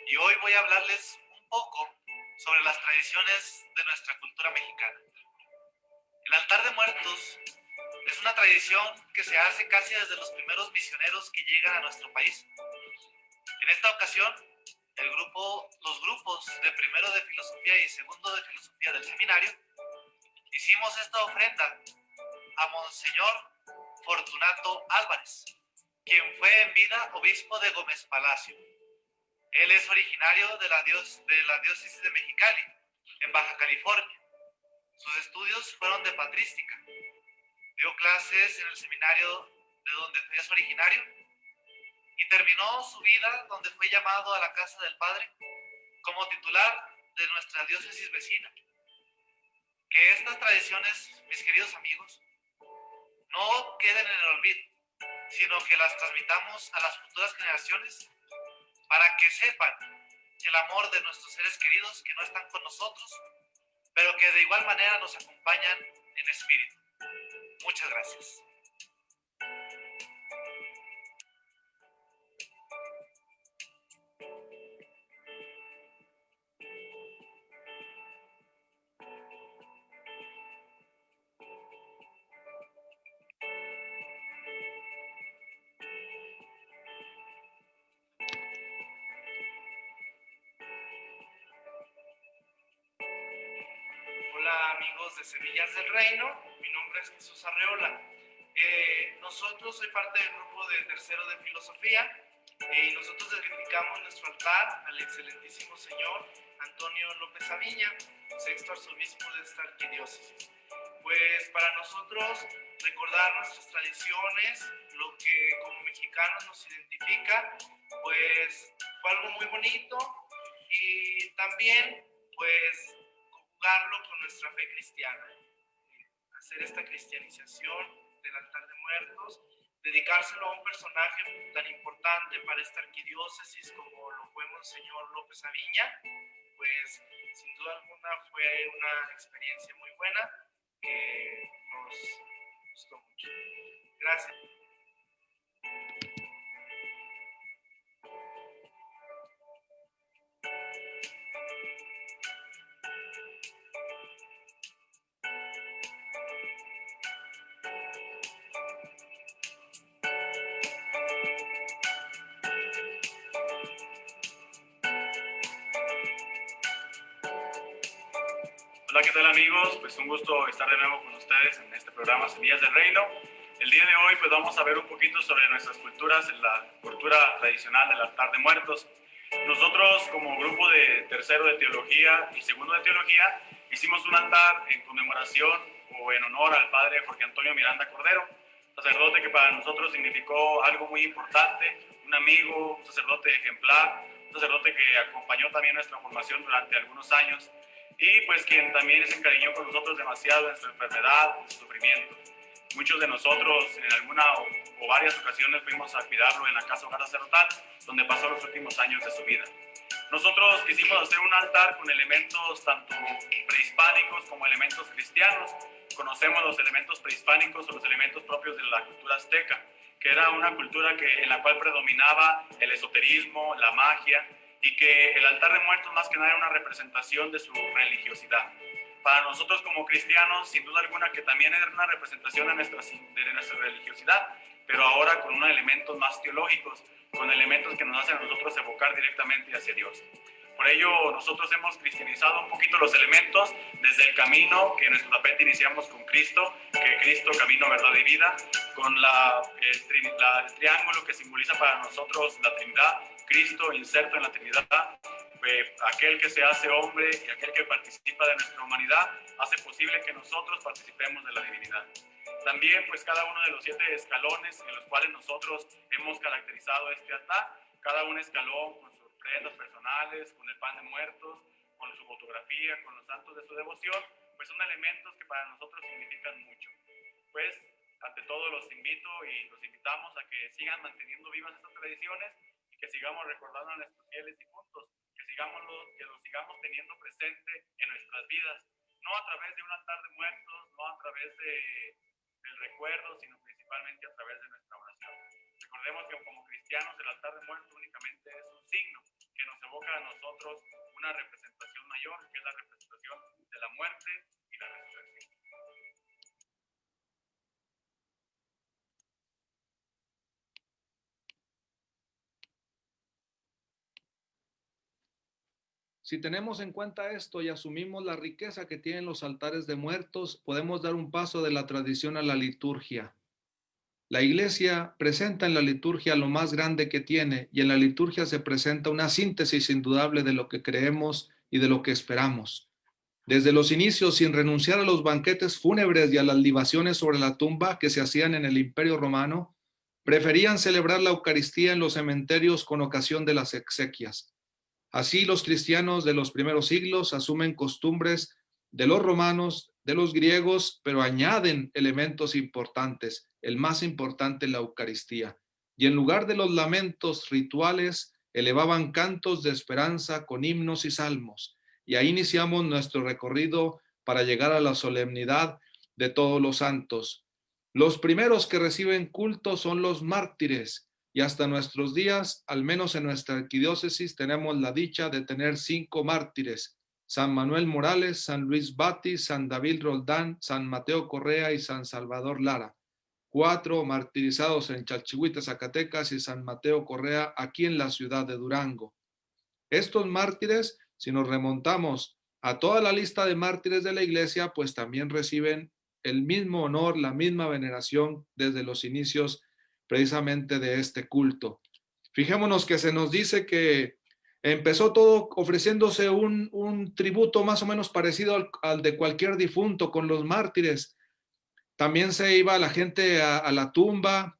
y hoy voy a hablarles un poco sobre las tradiciones de nuestra cultura mexicana. El altar de muertos es una tradición que se hace casi desde los primeros misioneros que llegan a nuestro país. En esta ocasión, los grupos de primero de filosofía y segundo de filosofía del seminario hicimos esta ofrenda a Monseñor Fortunato Álvarez, quien fue en vida obispo de Gómez Palacio. Él es originario de la diócesis de Mexicali, en Baja California. Sus estudios fueron de patrística. Dio clases en el seminario de donde es originario y terminó su vida donde fue llamado a la casa del Padre como titular de nuestra diócesis vecina. Que estas tradiciones, mis queridos amigos, no queden en el olvido, sino que las transmitamos a las futuras generaciones para que sepan el amor de nuestros seres queridos que no están con nosotros, pero que de igual manera nos acompañan en espíritu. Muchas gracias. Hola amigos de Semillas del Reino, mi nombre es Jesús Arreola. Soy parte del grupo de tercero de filosofía y nosotros dedicamos nuestro altar al excelentísimo señor Antonio López Aviña, sexto arzobispo de esta arquidiócesis. Pues para nosotros recordar nuestras tradiciones, lo que como mexicanos nos identifica, pues fue algo muy bonito y también pues conjugarlo con nuestra fe cristiana, hacer esta cristianización del altar de muertos, dedicárselo a un personaje tan importante para esta arquidiócesis como lo fue Monseñor López Aviña, pues sin duda alguna fue una experiencia muy buena que nos gustó mucho. Gracias. Hola, ¿qué tal amigos? Pues un gusto estar de nuevo con ustedes en este programa Semillas del Reino. El día de hoy pues vamos a ver un poquito sobre nuestras culturas, en la cultura tradicional del altar de muertos. Nosotros como grupo de tercero de teología y segundo de teología hicimos un altar en conmemoración o en honor al padre Jorge Antonio Miranda Cordero, sacerdote que para nosotros significó algo muy importante, un amigo, un sacerdote ejemplar, un sacerdote que acompañó también nuestra formación durante algunos años y pues quien también se encariñó con nosotros demasiado en su enfermedad, en su sufrimiento. Muchos de nosotros en alguna o varias ocasiones fuimos a cuidarlo en la casa hogar sacerdotal, donde pasó los últimos años de su vida. Nosotros quisimos hacer un altar con elementos tanto prehispánicos como elementos cristianos. Conocemos los elementos prehispánicos o los elementos propios de la cultura azteca, que era una cultura en la cual predominaba el esoterismo, la magia, y que el altar de muertos más que nada era una representación de su religiosidad. Para nosotros como cristianos, sin duda alguna, que también era una representación de nuestra religiosidad, pero ahora con unos elementos más teológicos, con elementos que nos hacen a nosotros evocar directamente hacia Dios. Por ello, nosotros hemos cristianizado un poquito los elementos desde el camino que en nuestro tapete iniciamos con Cristo, que Cristo, camino, verdad y vida, con el triángulo que simboliza para nosotros la Trinidad, Cristo inserto en la Trinidad, aquel que se hace hombre y aquel que participa de nuestra humanidad, hace posible que nosotros participemos de la divinidad. También, pues, cada uno de los 7 escalones en los cuales nosotros hemos caracterizado este altar, cada un escalón con sus ofrendas personales, con el pan de muertos, con su fotografía, con los santos de su devoción, pues son elementos que para nosotros significan mucho. Pues, ante todo los invito y los invitamos a que sigan manteniendo vivas estas tradiciones y que sigamos recordando a nuestros fieles difuntos, que los sigamos teniendo presente en nuestras vidas, no a través de un altar de muertos, no a través del recuerdo, sino principalmente a través de nuestra oración. Recordemos que como cristianos el altar de muertos únicamente es un signo que nos evoca a nosotros una representación mayor, que es la representación de la muerte y la resurrección. Si tenemos en cuenta esto y asumimos la riqueza que tienen los altares de muertos, podemos dar un paso de la tradición a la liturgia. La Iglesia presenta en la liturgia lo más grande que tiene, y en la liturgia se presenta una síntesis indudable de lo que creemos y de lo que esperamos. Desde los inicios, sin renunciar a los banquetes fúnebres y a las libaciones sobre la tumba que se hacían en el Imperio Romano, preferían celebrar la Eucaristía en los cementerios con ocasión de las exequias. Así los cristianos de los primeros siglos asumen costumbres de los romanos, de los griegos, pero añaden elementos importantes, el más importante, la Eucaristía. Y en lugar de los lamentos rituales, elevaban cantos de esperanza con himnos y salmos. Y ahí iniciamos nuestro recorrido para llegar a la solemnidad de todos los santos. Los primeros que reciben culto son los mártires, y hasta nuestros días, al menos en nuestra arquidiócesis, tenemos la dicha de tener 5 mártires: San Manuel Morales, San Luis Bati, San David Roldán, San Mateo Correa y San Salvador Lara. 4 martirizados en Chalchihuita, Zacatecas, y San Mateo Correa aquí en la ciudad de Durango. Estos mártires, si nos remontamos a toda la lista de mártires de la Iglesia, pues también reciben el mismo honor, la misma veneración desde los inicios precisamente de este culto. Fijémonos que se nos dice que empezó todo ofreciéndose un tributo más o menos parecido al de cualquier difunto con los mártires. También se iba la gente a la tumba,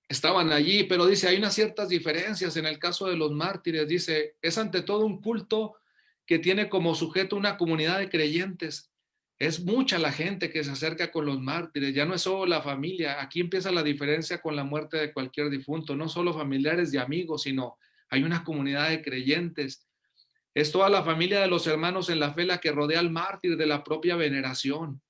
estaban allí, pero dice, hay unas ciertas diferencias en el caso de los mártires. Dice, es ante todo un culto que tiene como sujeto una comunidad de creyentes. Es mucha la gente que se acerca con los mártires, ya no es solo la familia. Aquí empieza la diferencia con la muerte de cualquier difunto, no solo familiares y amigos, sino hay una comunidad de creyentes. Es toda la familia de los hermanos en la fe la que rodea al mártir de la propia veneración.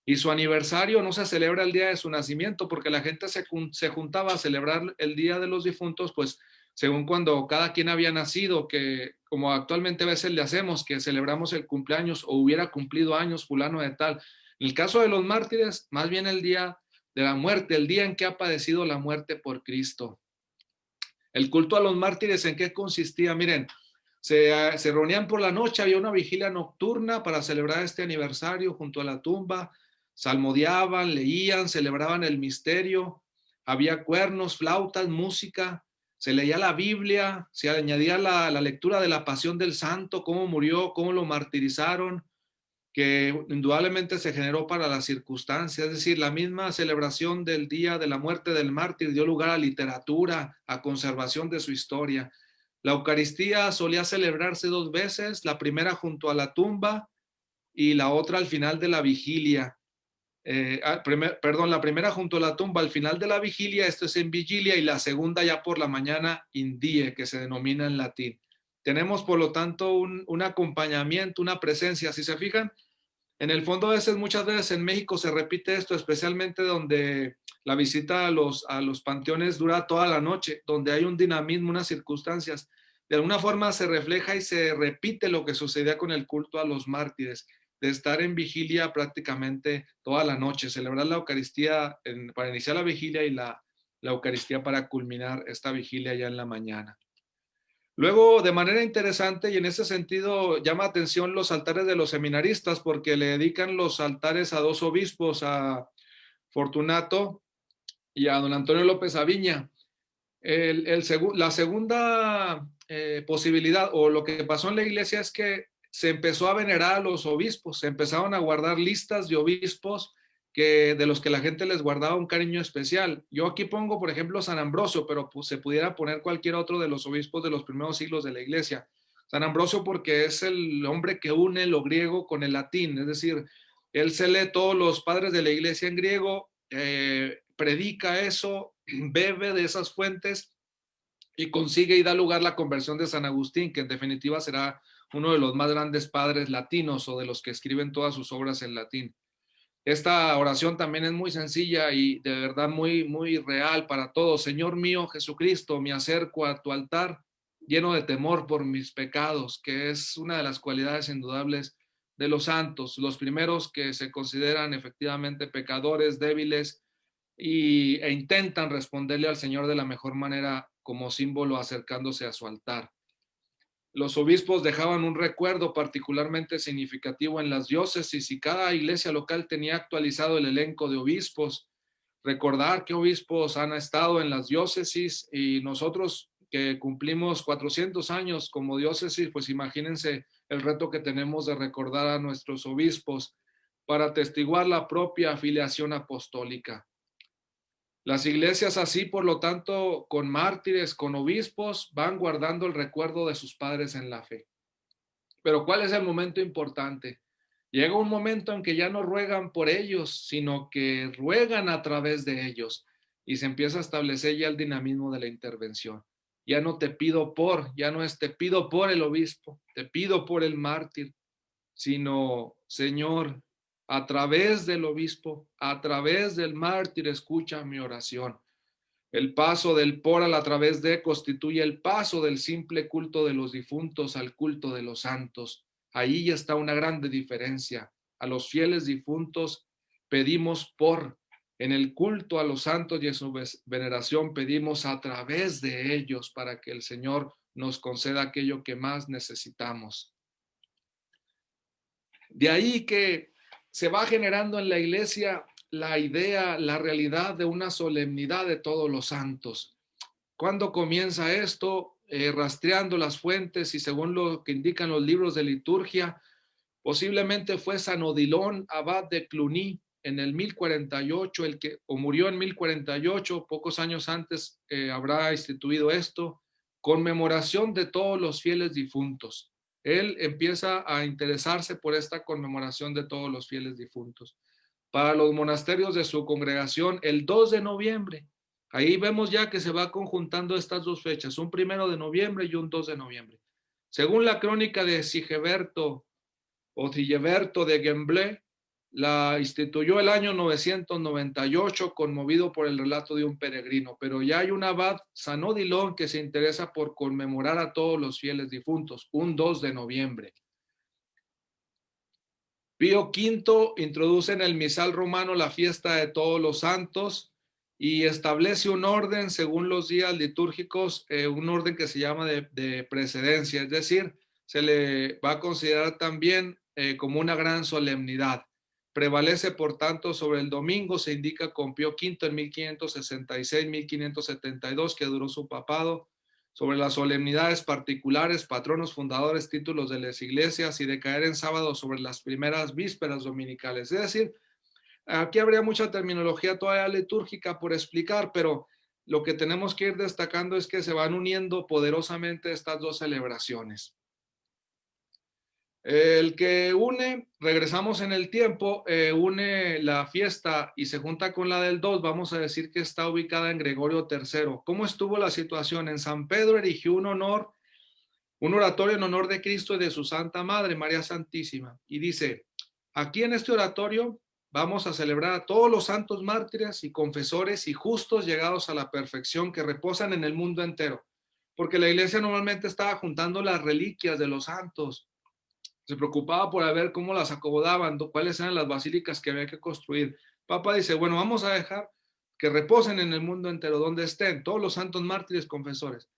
Y su aniversario no se celebra el día de su nacimiento, porque la gente se juntaba a celebrar el día de los difuntos, pues según cuando cada quien había nacido, que como actualmente a veces le hacemos, que celebramos el cumpleaños o hubiera cumplido años fulano de tal. En el caso de los mártires, más bien el día de la muerte, el día en que ha padecido la muerte por Cristo. El culto a los mártires, ¿en qué consistía? Miren, se reunían por la noche, había una vigilia nocturna para celebrar este aniversario junto a la tumba, salmodiaban, leían, celebraban el misterio, había cuernos, flautas, música, se leía la Biblia, se añadía la lectura de la pasión del santo, cómo murió, cómo lo martirizaron, que indudablemente se generó para las circunstancias, es decir, la misma celebración del día de la muerte del mártir dio lugar a literatura, a conservación de su historia. La Eucaristía solía celebrarse 2 veces, la primera junto a la tumba y la otra al final de la vigilia. La primera junto a la tumba al final de la vigilia, esto es en vigilia, y la segunda ya por la mañana in die, que se denomina en latín. Tenemos por lo tanto un acompañamiento, una presencia. Si se fijan, en el fondo muchas veces en México se repite esto, especialmente donde la visita a los panteones dura toda la noche, donde hay un dinamismo, unas circunstancias. De alguna forma se refleja y se repite lo que sucedía con el culto a los mártires, de estar en vigilia prácticamente toda la noche, celebrar la Eucaristía para iniciar la vigilia y la Eucaristía para culminar esta vigilia ya en la mañana. Luego, de manera interesante, y en ese sentido llama atención los altares de los seminaristas, porque le dedican los altares a 2 obispos, a Fortunato y a don Antonio López Aviña. La segunda posibilidad, o lo que pasó en la iglesia, es que se empezó a venerar a los obispos, se empezaron a guardar listas de obispos de los que la gente les guardaba un cariño especial. Yo aquí pongo, por ejemplo, San Ambrosio, pero pues, se pudiera poner cualquier otro de los obispos de los primeros siglos de la iglesia. San Ambrosio porque es el hombre que une lo griego con el latín, es decir, él se lee todos los padres de la iglesia en griego, predica eso, bebe de esas fuentes y consigue y da lugar la conversión de San Agustín, que en definitiva será uno de los más grandes padres latinos o de los que escriben todas sus obras en latín. Esta oración también es muy sencilla y de verdad muy, muy real para todos. Señor mío Jesucristo, me acerco a tu altar lleno de temor por mis pecados, que es una de las cualidades indudables de los santos, los primeros que se consideran efectivamente pecadores, débiles, e intentan responderle al Señor de la mejor manera como símbolo acercándose a su altar. Los obispos dejaban un recuerdo particularmente significativo en las diócesis y cada iglesia local tenía actualizado el elenco de obispos. Recordar qué obispos han estado en las diócesis, y nosotros que cumplimos 400 años como diócesis, pues imagínense el reto que tenemos de recordar a nuestros obispos para atestiguar la propia afiliación apostólica. Las iglesias así, por lo tanto, con mártires, con obispos, van guardando el recuerdo de sus padres en la fe. Pero ¿cuál es el momento importante? Llega un momento en que ya no ruegan por ellos, sino que ruegan a través de ellos, y se empieza a establecer ya el dinamismo de la intervención. Ya no te pido ya no es te pido por el obispo, te pido por el mártir, sino, Señor, a través del obispo, a través del mártir, escucha mi oración. El paso del por al a través de constituye el paso del simple culto de los difuntos al culto de los santos. Ahí ya está una grande diferencia. A los fieles difuntos pedimos por, en el culto a los santos y en su veneración pedimos a través de ellos para que el Señor nos conceda aquello que más necesitamos. De ahí que se va generando en la iglesia la idea, la realidad de una solemnidad de todos los santos. ¿Cuándo comienza esto? Rastreando las fuentes y según lo que indican los libros de liturgia, posiblemente fue San Odilon, abad de Cluny, en el 1048, murió en 1048, pocos años antes habrá instituido esto, conmemoración de todos los fieles difuntos. él empieza a interesarse por esta conmemoración de todos los fieles difuntos. Para los monasterios de su congregación, el 2 de noviembre, ahí vemos ya que se va conjuntando estas dos fechas, un 1 de noviembre y un 2 de noviembre. Según la crónica de Sigeberto o Sigeberto de Gemblé, la instituyó el año 998, conmovido por el relato de un peregrino, pero ya hay un abad, San Odilon, que se interesa por conmemorar a todos los fieles difuntos, un 2 de noviembre. Pío V introduce en el misal romano la fiesta de todos los santos y establece un orden según los días litúrgicos, un orden que se llama de precedencia, es decir, se le va a considerar también como una gran solemnidad. Prevalece, por tanto, sobre el domingo, se indica con Pío V en 1566-1572, que duró su papado, sobre las solemnidades particulares, patronos fundadores, títulos de las iglesias, y de caer en sábado sobre las primeras vísperas dominicales. Es decir, aquí habría mucha terminología todavía litúrgica por explicar, pero lo que tenemos que ir destacando es que se van uniendo poderosamente estas dos celebraciones. El que une, regresamos en el tiempo, une la fiesta y se junta con la del 2, vamos a decir que está ubicada en Gregorio III. ¿Cómo estuvo la situación? En San Pedro erigió un oratorio en honor de Cristo y de su Santa Madre, María Santísima. Y dice, aquí en este oratorio vamos a celebrar a todos los santos mártires y confesores y justos llegados a la perfección que reposan en el mundo entero. Porque la iglesia normalmente estaba juntando las reliquias de los santos. Se preocupaba por ver cómo las acomodaban, cuáles eran las basílicas que había que construir. Papa dice, bueno, vamos a dejar que reposen en el mundo entero, donde estén todos los santos mártires confesores.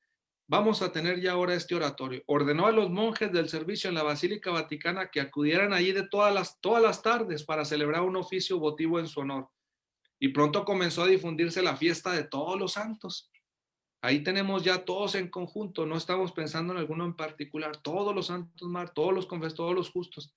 Vamos a tener ya ahora este oratorio. Ordenó a los monjes del servicio en la Basílica Vaticana que acudieran allí de todas las tardes para celebrar un oficio votivo en su honor. Y pronto comenzó a difundirse la fiesta de todos los santos. Ahí tenemos ya todos en conjunto, no estamos pensando en alguno en particular, todos los santos mártires, todos los confesores, todos los justos.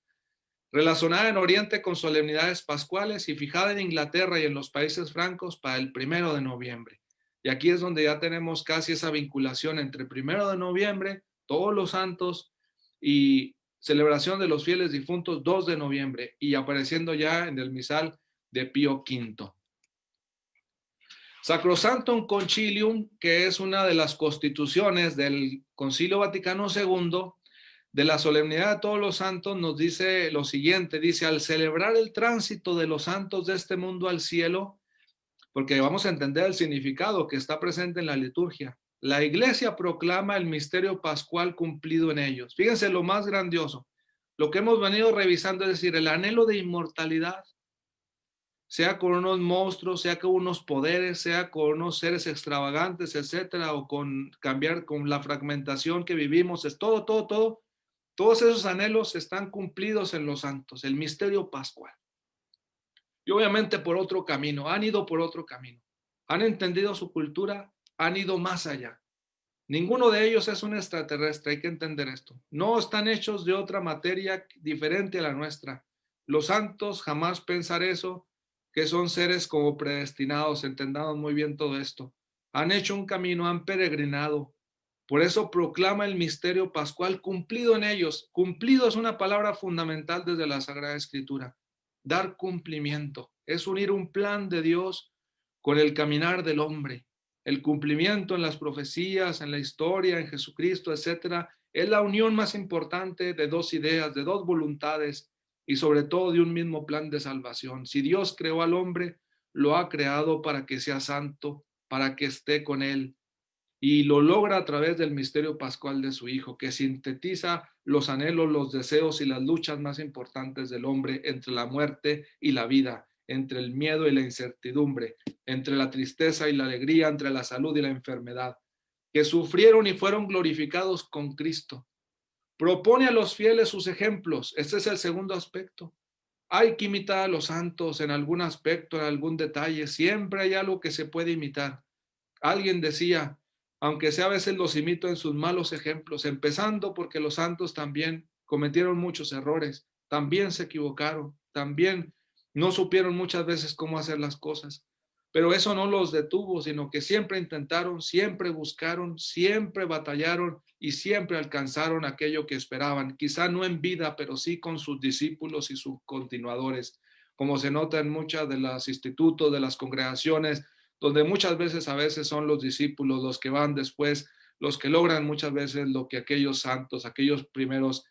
Relacionada en Oriente con solemnidades pascuales y fijada en Inglaterra y en los países francos para el 1 de noviembre. Y aquí es donde ya tenemos casi esa vinculación entre 1 de noviembre, todos los santos, y celebración de los fieles difuntos 2 de noviembre, y apareciendo ya en el misal de Pío V. Sacrosanctum Concilium, que es una de las constituciones del Concilio Vaticano II, de la solemnidad de todos los santos, nos dice lo siguiente, dice, al celebrar el tránsito de los santos de este mundo al cielo, porque vamos a entender el significado que está presente en la liturgia, la iglesia proclama el misterio pascual cumplido en ellos. Fíjense lo más grandioso, lo que hemos venido revisando, es decir, el anhelo de inmortalidad, sea con unos monstruos, sea con unos poderes, sea con unos seres extravagantes, etcétera, o con cambiar con la fragmentación que vivimos, es todo, todos esos anhelos están cumplidos en los santos, el misterio pascual. Y obviamente por otro camino, han ido por otro camino, han entendido su cultura, han ido más allá. Ninguno de ellos es un extraterrestre, hay que entender esto. No están hechos de otra materia diferente a la nuestra. Los santos jamás pensar eso, que son seres como predestinados, entendamos muy bien todo esto. Han hecho un camino, han peregrinado. Por eso proclama el misterio pascual cumplido en ellos. Cumplido es una palabra fundamental desde la Sagrada Escritura. Dar cumplimiento es unir un plan de Dios con el caminar del hombre. El cumplimiento en las profecías, en la historia, en Jesucristo, etcétera, es la unión más importante de dos ideas, de dos voluntades, y sobre todo de un mismo plan de salvación. Si Dios creó al hombre, lo ha creado para que sea santo, para que esté con él, y lo logra a través del misterio pascual de su Hijo, que sintetiza los anhelos, los deseos y las luchas más importantes del hombre entre la muerte y la vida, entre el miedo y la incertidumbre, entre la tristeza y la alegría, entre la salud y la enfermedad, que sufrieron y fueron glorificados con Cristo. Propone a los fieles sus ejemplos. Este es el segundo aspecto. Hay que imitar a los santos en algún aspecto, en algún detalle. Siempre hay algo que se puede imitar. Alguien decía, aunque sea a veces los imito en sus malos ejemplos, empezando porque los santos también cometieron muchos errores, también se equivocaron, también no supieron muchas veces cómo hacer las cosas. pero eso no los detuvo, sino que siempre intentaron, siempre buscaron, siempre batallaron y siempre alcanzaron aquello que esperaban, quizá no en vida, pero sí con sus discípulos y sus continuadores, como se nota en muchas de los institutos, de las congregaciones, donde muchas veces a veces son los discípulos los que van después, los que logran muchas veces lo que aquellos santos, aquellos primeros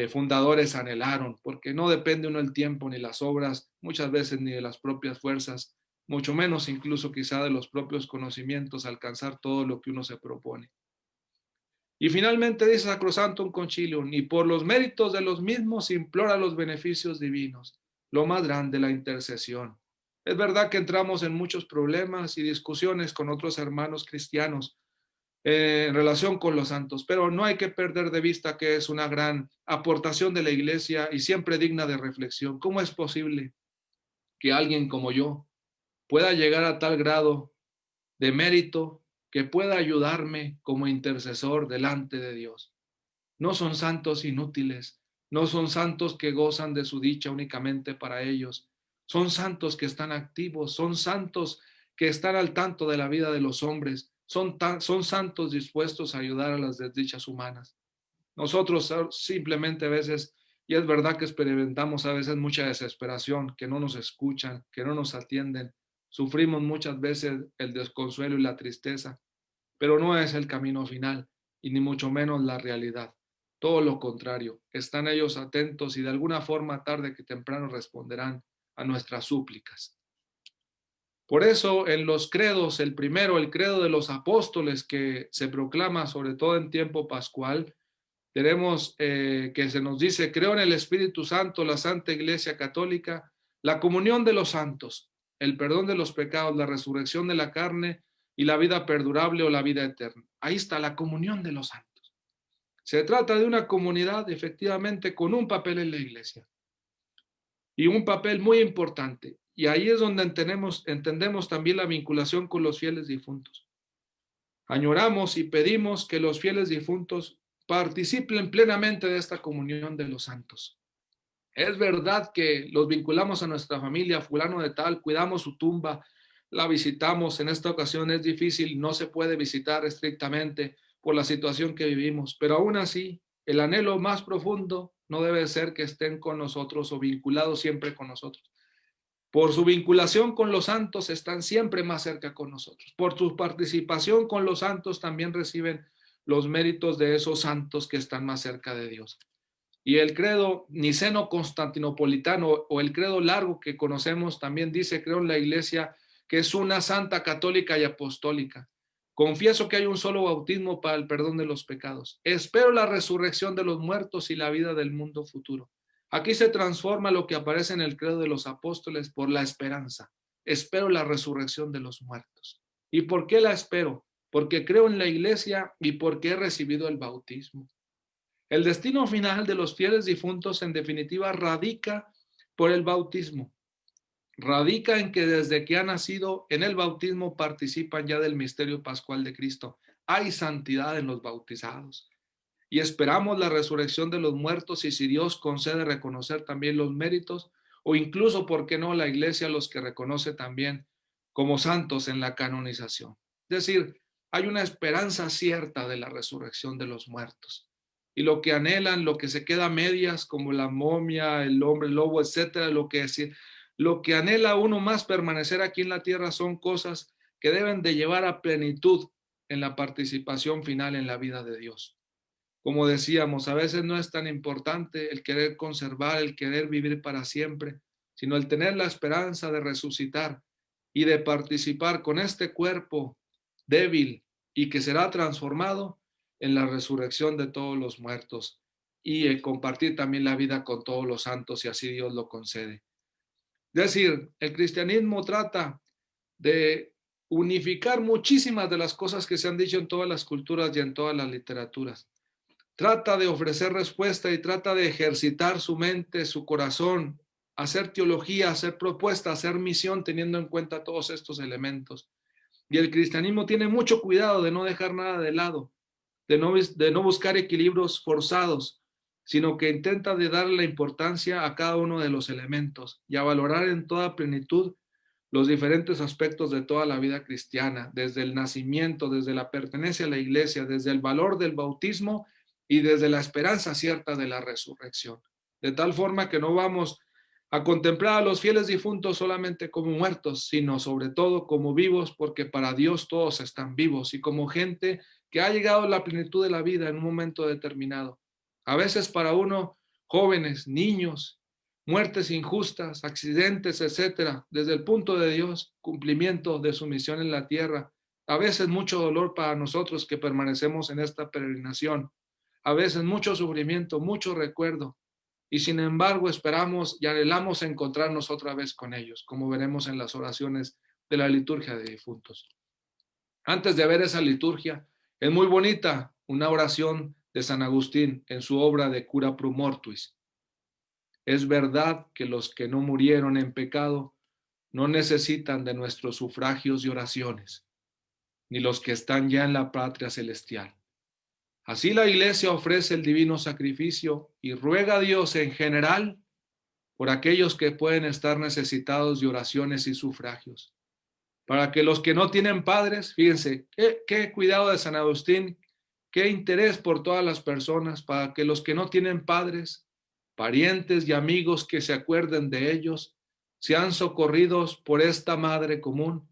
fundadores anhelaron, porque no depende uno del tiempo ni las obras, muchas veces ni de las propias fuerzas, mucho menos incluso quizá de los propios conocimientos, alcanzar todo lo que uno se propone. Y finalmente dice Sacrosanctum Concilium, y por los méritos de los mismos implora los beneficios divinos, lo más grande, la intercesión. Es verdad que entramos en muchos problemas y discusiones con otros hermanos cristianos en relación con los santos, pero no hay que perder de vista que es una gran aportación de la Iglesia y siempre digna de reflexión. ¿Cómo es posible que alguien como yo pueda llegar a tal grado de mérito que pueda ayudarme como intercesor delante de Dios? No son santos inútiles, no son santos que gozan de su dicha únicamente para ellos, son santos que están activos, son santos que están al tanto de la vida de los hombres, son santos dispuestos a ayudar a las desdichas humanas. Nosotros simplemente a veces, y es verdad que experimentamos a veces mucha desesperación, que no nos escuchan, que no nos atienden, sufrimos muchas veces el desconsuelo y la tristeza, pero no es el camino final y ni mucho menos la realidad. Todo lo contrario, están ellos atentos y de alguna forma tarde que temprano responderán a nuestras súplicas. Por eso en los credos, el primero, el credo de los apóstoles que se proclama sobre todo en tiempo pascual, tenemos que se nos dice: creo en el Espíritu Santo, la Santa Iglesia Católica, la comunión de los santos, el perdón de los pecados, la resurrección de la carne y la vida perdurable o la vida eterna. Ahí está la comunión de los santos. Se trata de una comunidad efectivamente con un papel en la Iglesia y un papel muy importante. Y ahí es donde entendemos también la vinculación con los fieles difuntos. Añoramos y pedimos que los fieles difuntos participen plenamente de esta comunión de los santos. Es verdad que los vinculamos a nuestra familia, fulano de tal, cuidamos su tumba, la visitamos. En esta ocasión es difícil, no se puede visitar estrictamente por la situación que vivimos, pero aún así, el anhelo más profundo no debe ser que estén con nosotros o vinculados siempre con nosotros. Por su vinculación con los santos están siempre más cerca con nosotros. Por su participación con los santos también reciben los méritos de esos santos que están más cerca de Dios. Y el credo niceno-constantinopolitano o el credo largo que conocemos también dice: creo en la Iglesia que es una santa, católica y apostólica. Confieso que hay un solo bautismo para el perdón de los pecados. Espero la resurrección de los muertos y la vida del mundo futuro. Aquí se transforma lo que aparece en el credo de los apóstoles por la esperanza. Espero la resurrección de los muertos. ¿Y por qué la espero? Porque creo en la Iglesia y porque he recibido el bautismo. El destino final de los fieles difuntos, en definitiva, radica por el bautismo. Radica en que desde que han nacido en el bautismo participan ya del misterio pascual de Cristo. Hay santidad en los bautizados. Y esperamos la resurrección de los muertos, y si Dios concede reconocer también los méritos, o incluso, ¿por qué no?, la Iglesia los que reconoce también como santos en la canonización. Es decir, hay una esperanza cierta de la resurrección de los muertos. Y lo que anhelan, lo que se queda a medias, como la momia, el hombre lobo, etcétera, lo que anhela uno más permanecer aquí en la tierra son cosas que deben de llevar a plenitud en la participación final en la vida de Dios. Como decíamos, a veces no es tan importante el querer conservar, el querer vivir para siempre, sino el tener la esperanza de resucitar y de participar con este cuerpo débil y que será transformado en la resurrección de todos los muertos, y compartir también la vida con todos los santos, si así Dios lo concede. Es decir, el cristianismo trata de unificar muchísimas de las cosas que se han dicho en todas las culturas y en todas las literaturas. Trata de ofrecer respuesta y trata de ejercitar su mente, su corazón, hacer teología, hacer propuesta, hacer misión, teniendo en cuenta todos estos elementos. Y el cristianismo tiene mucho cuidado de no dejar nada de lado, de no buscar equilibrios forzados, sino que intenta de darle la importancia a cada uno de los elementos y a valorar en toda plenitud los diferentes aspectos de toda la vida cristiana, desde el nacimiento, desde la pertenencia a la iglesia, desde el valor del bautismo y desde la esperanza cierta de la resurrección. De tal forma que no vamos a contemplar a los fieles difuntos solamente como muertos, sino sobre todo como vivos, porque para Dios todos están vivos, y como gente que ha llegado a la plenitud de la vida en un momento determinado. A veces para uno, jóvenes, niños, muertes injustas, accidentes, etcétera, desde el punto de Dios, cumplimiento de su misión en la tierra. A veces mucho dolor para nosotros que permanecemos en esta peregrinación. A veces mucho sufrimiento, mucho recuerdo. Y sin embargo esperamos y anhelamos encontrarnos otra vez con ellos, como veremos en las oraciones de la liturgia de difuntos. Antes de ver esa liturgia, es muy bonita una oración de San Agustín en su obra de Cura pro Mortuis. Es verdad que los que no murieron en pecado no necesitan de nuestros sufragios y oraciones, ni los que están ya en la patria celestial. Así la Iglesia ofrece el divino sacrificio y ruega a Dios en general por aquellos que pueden estar necesitados de oraciones y sufragios. Para que los que no tienen padres, fíjense, qué cuidado de San Agustín, qué interés por todas las personas, para que los que no tienen padres, parientes y amigos que se acuerden de ellos, sean socorridos por esta Madre común,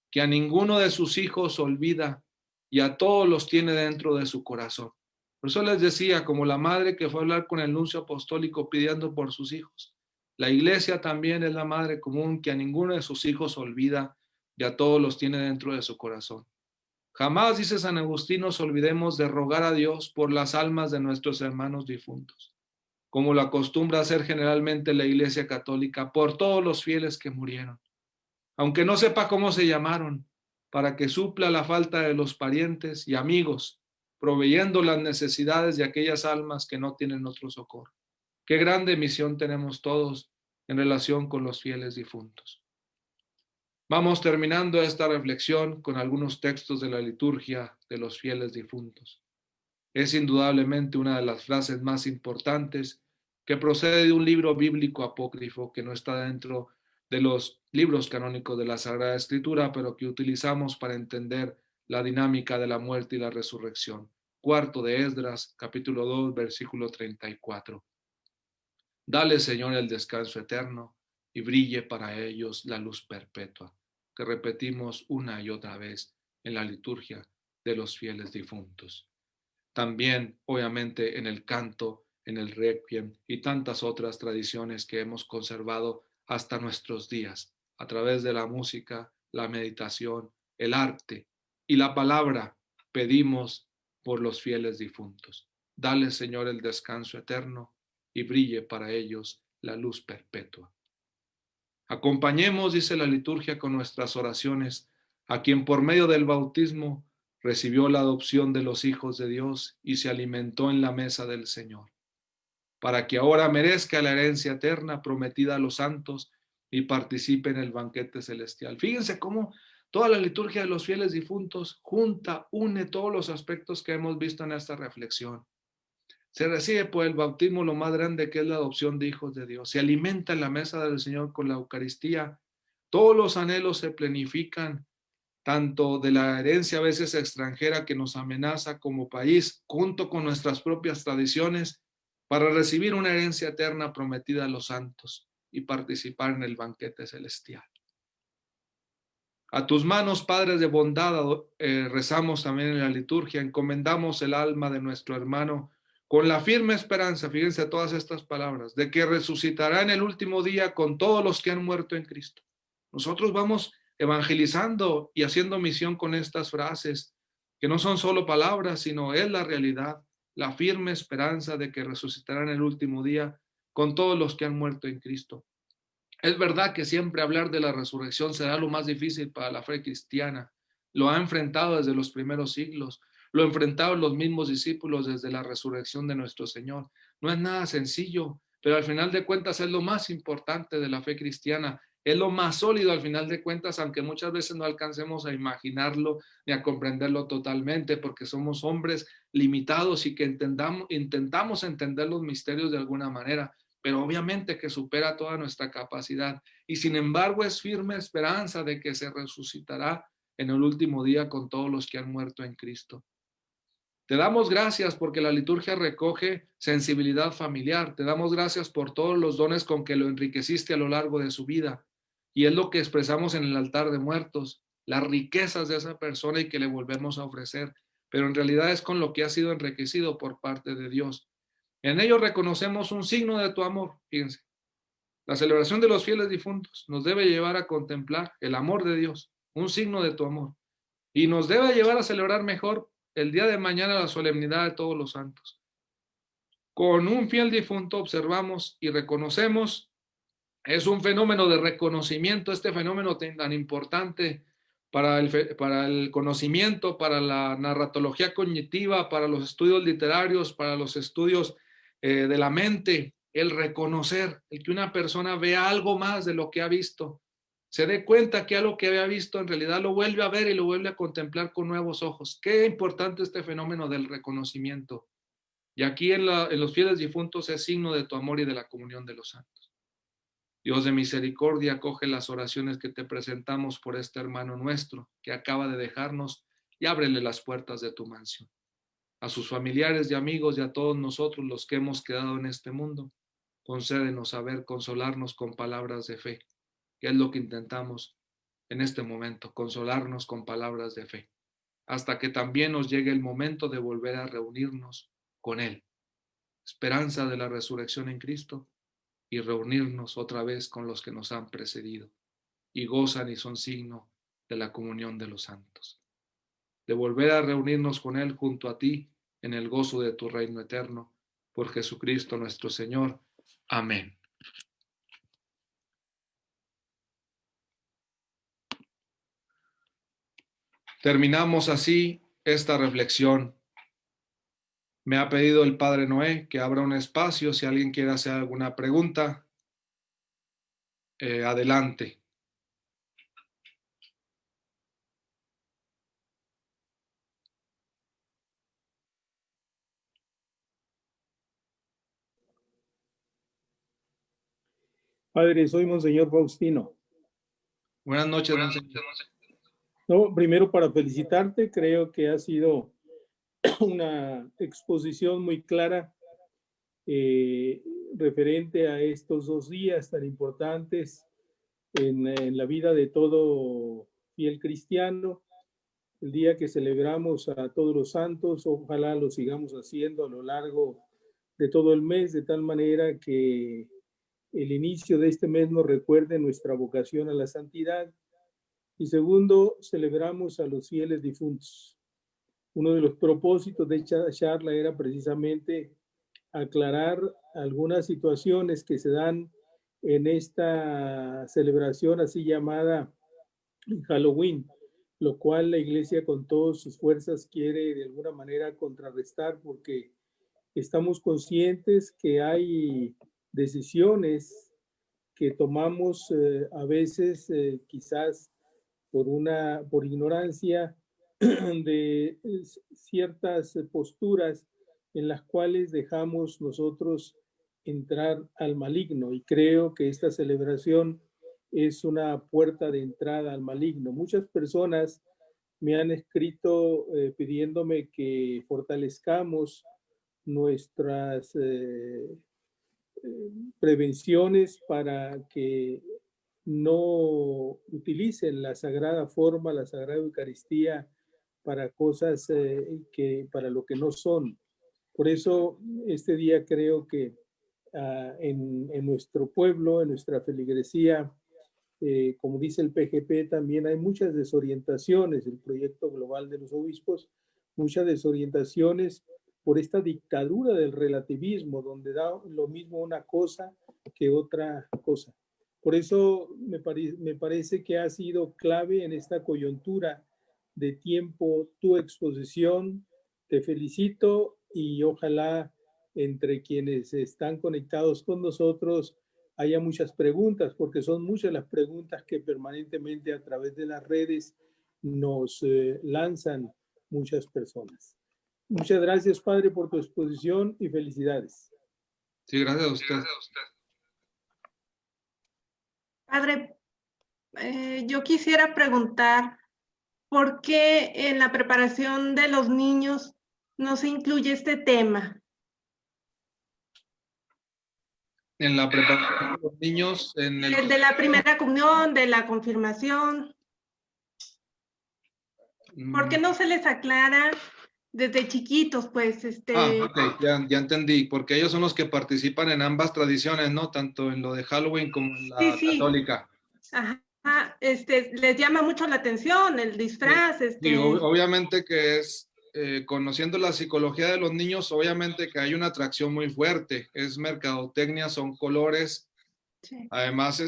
que a ninguno de sus hijos olvida y a todos los tiene dentro de su corazón. Por eso les decía, como la madre que fue a hablar con el nuncio apostólico pidiendo por sus hijos, la Iglesia también es la Madre común que a ninguno de sus hijos olvida y a todos los tiene dentro de su corazón. Jamás, dice San Agustín, nos olvidemos de rogar a Dios por las almas de nuestros hermanos difuntos, como lo acostumbra hacer generalmente la Iglesia Católica, por todos los fieles que murieron, aunque no sepa cómo se llamaron, para que supla la falta de los parientes y amigos, proveyendo las necesidades de aquellas almas que no tienen otro socorro. Qué grande misión tenemos todos en relación con los fieles difuntos. Vamos terminando esta reflexión con algunos textos de la liturgia de los fieles difuntos. Es indudablemente una de las frases más importantes que procede de un libro bíblico apócrifo que no está dentro de los libros canónicos de la Sagrada Escritura, pero que utilizamos para entender la dinámica de la muerte y la resurrección. Cuarto de Esdras, capítulo 2, versículo 34. Dale, Señor, el descanso eterno y brille para ellos la luz perpetua, que repetimos una y otra vez en la liturgia de los fieles difuntos. También, obviamente, en el canto, en el requiem y tantas otras tradiciones que hemos conservado hasta nuestros días, a través de la música, la meditación, el arte y la palabra, pedimos por los fieles difuntos. Dale, Señor, el descanso eterno y brille para ellos la luz perpetua. Acompañemos, dice la liturgia, con nuestras oraciones a quien por medio del bautismo recibió la adopción de los hijos de Dios y se alimentó en la mesa del Señor, para que ahora merezca la herencia eterna prometida a los santos y participe en el banquete celestial. Fíjense cómo toda la liturgia de los fieles difuntos junta, une todos los aspectos que hemos visto en esta reflexión. Se recibe por el bautismo lo más grande, que es la adopción de hijos de Dios. Se alimenta en la mesa del Señor con la Eucaristía. Todos los anhelos se planifican, tanto de la herencia a veces extranjera que nos amenaza como país, junto con nuestras propias tradiciones, para recibir una herencia eterna prometida a los santos y participar en el banquete celestial. A tus manos, Padre de bondad, rezamos también en la liturgia, encomendamos el alma de nuestro hermano con la firme esperanza, fíjense todas estas palabras, de que resucitará en el último día con todos los que han muerto en Cristo. Nosotros vamos evangelizando y haciendo misión con estas frases, que no son solo palabras, sino es la realidad, la firme esperanza de que resucitará en el último día con todos los que han muerto en Cristo. Es verdad que siempre hablar de la resurrección será lo más difícil para la fe cristiana. Lo ha enfrentado desde los primeros siglos, lo enfrentaron los mismos discípulos desde la resurrección de nuestro Señor. No es nada sencillo, pero al final de cuentas es lo más importante de la fe cristiana. Es lo más sólido al final de cuentas, aunque muchas veces no alcancemos a imaginarlo ni a comprenderlo totalmente, porque somos hombres limitados y que intentamos entender los misterios de alguna manera. pero obviamente que supera toda nuestra capacidad. Y sin embargo es firme esperanza de que se resucitará en el último día con todos los que han muerto en Cristo. Te damos gracias porque la liturgia recoge sensibilidad familiar. Te damos gracias por todos los dones con que lo enriqueciste a lo largo de su vida. Y es lo que expresamos en el altar de muertos, las riquezas de esa persona y que le volvemos a ofrecer. Pero en realidad es con lo que ha sido enriquecido por parte de Dios. En ello reconocemos un signo de tu amor. Fíjense, la celebración de los fieles difuntos nos debe llevar a contemplar el amor de Dios, un signo de tu amor. Y nos debe llevar a celebrar mejor el día de mañana la solemnidad de todos los santos. Con un fiel difunto observamos y reconocemos, es un fenómeno de reconocimiento, este fenómeno tan importante para el conocimiento, para la narratología cognitiva, para los estudios literarios, para los estudios de la mente, el reconocer, el que una persona vea algo más de lo que ha visto, se dé cuenta que algo que había visto en realidad lo vuelve a ver y lo vuelve a contemplar con nuevos ojos. Qué importante este fenómeno del reconocimiento. Y aquí en los fieles difuntos es signo de tu amor y de la comunión de los santos. Dios de misericordia, acoge las oraciones que te presentamos por este hermano nuestro que acaba de dejarnos y ábrele las puertas de tu mansión. A sus familiares y amigos y a todos nosotros los que hemos quedado en este mundo, concédenos saber consolarnos con palabras de fe, que es lo que intentamos en este momento, consolarnos con palabras de fe, hasta que también nos llegue el momento de volver a reunirnos con Él. Esperanza de la resurrección en Cristo y reunirnos otra vez con los que nos han precedido y gozan y son signo de la comunión de los santos. De volver a reunirnos con Él junto a ti en el gozo de tu reino eterno, por Jesucristo nuestro Señor. Amén. Terminamos así esta reflexión. Me ha pedido el Padre Noé que abra un espacio si alguien quiere hacer alguna pregunta. Adelante. Padre, soy Monseñor Faustino. Buenas noches, Monseñor. No, primero para felicitarte, creo que ha sido una exposición muy clara referente a estos 2 días tan importantes en la vida de todo fiel cristiano. El día que celebramos a todos los santos, ojalá lo sigamos haciendo a lo largo de todo el mes, de tal manera que el inicio de este mes nos recuerde nuestra vocación a la santidad. Y segundo, celebramos a los fieles difuntos. Uno de los propósitos de esta charla era precisamente aclarar algunas situaciones que se dan en esta celebración así llamada Halloween, lo cual la Iglesia con todas sus fuerzas quiere de alguna manera contrarrestar, porque estamos conscientes que hay decisiones que tomamos a veces quizás por ignorancia de ciertas posturas en las cuales dejamos nosotros entrar al maligno, y creo que esta celebración es una puerta de entrada al maligno. Muchas personas me han escrito pidiéndome que fortalezcamos nuestras prevenciones para que no utilicen la sagrada forma, la sagrada Eucaristía para cosas para lo que no son. Por eso este día creo que en nuestro pueblo, en nuestra feligresía, como dice el PGP, también hay muchas desorientaciones, el proyecto global de los obispos, muchas desorientaciones por esta dictadura del relativismo, donde da lo mismo una cosa que otra cosa. Por eso me parece que ha sido clave en esta coyuntura de tiempo tu exposición. Te felicito y ojalá entre quienes están conectados con nosotros haya muchas preguntas, porque son muchas las preguntas que permanentemente a través de las redes nos lanzan muchas personas. Muchas gracias, Padre, por tu exposición y felicidades. Sí, gracias a usted. Padre, yo quisiera preguntar, ¿por qué en la preparación de los niños no se incluye este tema? En la preparación de los niños, en el... El de la primera comunión, de la confirmación. ¿Por qué no se les aclara desde chiquitos, pues? Ok, ya entendí, porque ellos son los que participan en ambas tradiciones, ¿no? Tanto en lo de Halloween como en la Sí. católica. Ajá, les llama mucho la atención el disfraz. Sí, obviamente que es, conociendo la psicología de los niños, obviamente que hay una atracción muy fuerte, es mercadotecnia, son colores. Sí. Además,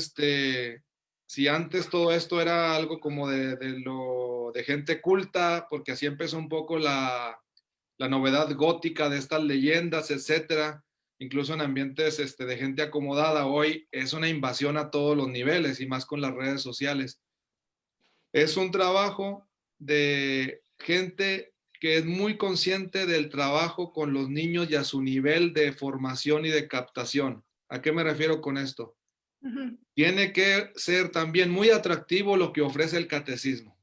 si antes todo esto era algo como de gente culta, porque así empezó un poco la novedad gótica de estas leyendas, etcétera, incluso en ambientes de gente acomodada, hoy es una invasión a todos los niveles y más con las redes sociales. Es un trabajo de gente que es muy consciente del trabajo con los niños y a su nivel de formación y de captación. ¿A qué me refiero con esto? Tiene que ser también muy atractivo lo que ofrece el catecismo.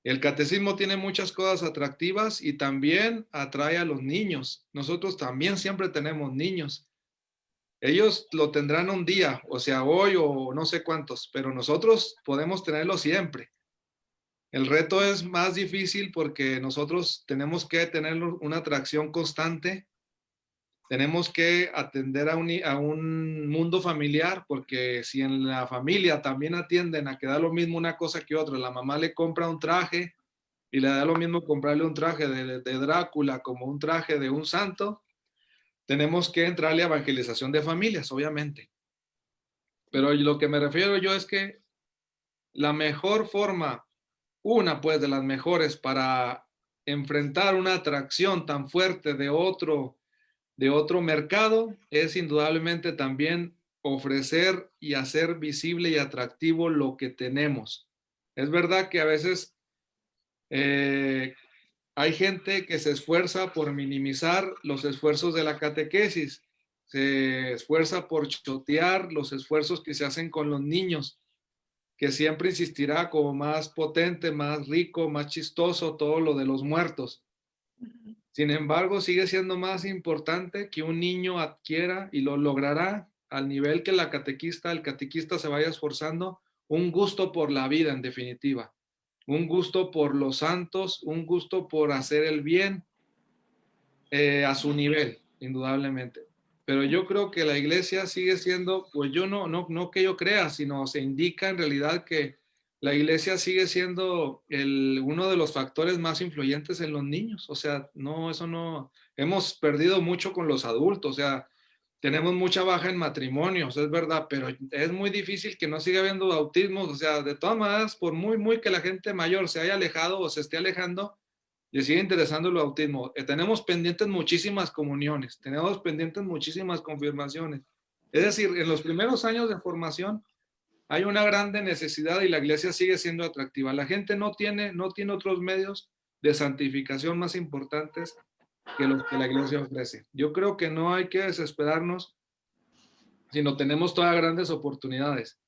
El catecismo tiene muchas cosas atractivas y también atrae a los niños. Nosotros también siempre tenemos niños. Ellos lo tendrán un día, o sea, hoy o no sé cuántos, pero nosotros podemos tenerlo siempre. El reto es más difícil porque nosotros tenemos que tener una atracción constante. Tenemos que atender a un mundo familiar, porque si en la familia también atienden a que da lo mismo una cosa que otra, la mamá le compra un traje y le da lo mismo comprarle un traje de Drácula como un traje de un santo, tenemos que entrarle a evangelización de familias, obviamente. Pero lo que me refiero yo es que la mejor forma, una pues de las mejores para enfrentar una atracción tan fuerte de otro mercado es indudablemente también ofrecer y hacer visible y atractivo lo que tenemos. Es verdad que a veces hay gente que se esfuerza por minimizar los esfuerzos de la catequesis, se esfuerza por chotear los esfuerzos que se hacen con los niños, que siempre insistirá como más potente, más rico, más chistoso todo lo de los muertos. Sin embargo, sigue siendo más importante que un niño adquiera, y lo logrará al nivel que el catequista se vaya esforzando, un gusto por la vida en definitiva, un gusto por los santos, un gusto por hacer el bien a su nivel, indudablemente. Pero yo creo que la iglesia sigue siendo, pues yo no que yo crea, sino se indica en realidad que la iglesia sigue siendo uno de los factores más influyentes en los niños. O sea, eso no, hemos perdido mucho con los adultos, o sea, tenemos mucha baja en matrimonios, es verdad, pero es muy difícil que no siga habiendo bautismos. O sea, de todas maneras, por muy que la gente mayor se haya alejado o se esté alejando, le sigue interesando el bautismo. Tenemos pendientes muchísimas comuniones, tenemos pendientes muchísimas confirmaciones. Es decir, en los primeros años de formación hay una grande necesidad y la iglesia sigue siendo atractiva. La gente no tiene otros medios de santificación más importantes que los que la iglesia ofrece. Yo creo que no hay que desesperarnos, sino tenemos todas grandes oportunidades.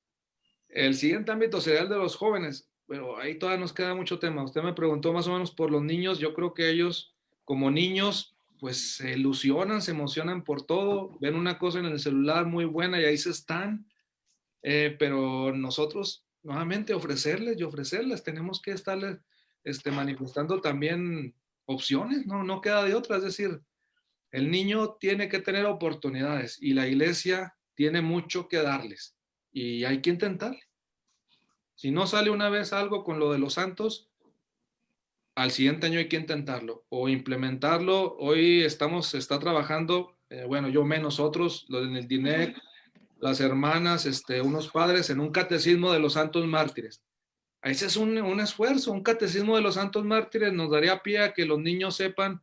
El siguiente ámbito sería el de los jóvenes, pero ahí todavía nos queda mucho tema. Usted me preguntó más o menos por los niños. Yo creo que ellos, como niños, pues se ilusionan, se emocionan por todo, ven una cosa en el celular muy buena y ahí se están. Pero nosotros, nuevamente, ofrecerles, tenemos que estarles manifestando también opciones, no queda de otra. Es decir, el niño tiene que tener oportunidades y la iglesia tiene mucho que darles y hay que intentar. Si no sale una vez algo con lo de los santos, al siguiente año hay que intentarlo o implementarlo. Hoy se está trabajando, bueno, yo menos otros, lo en el DINEC, las hermanas, unos padres en un catecismo de los santos mártires. Ese es un esfuerzo, un catecismo de los santos mártires nos daría pie a que los niños sepan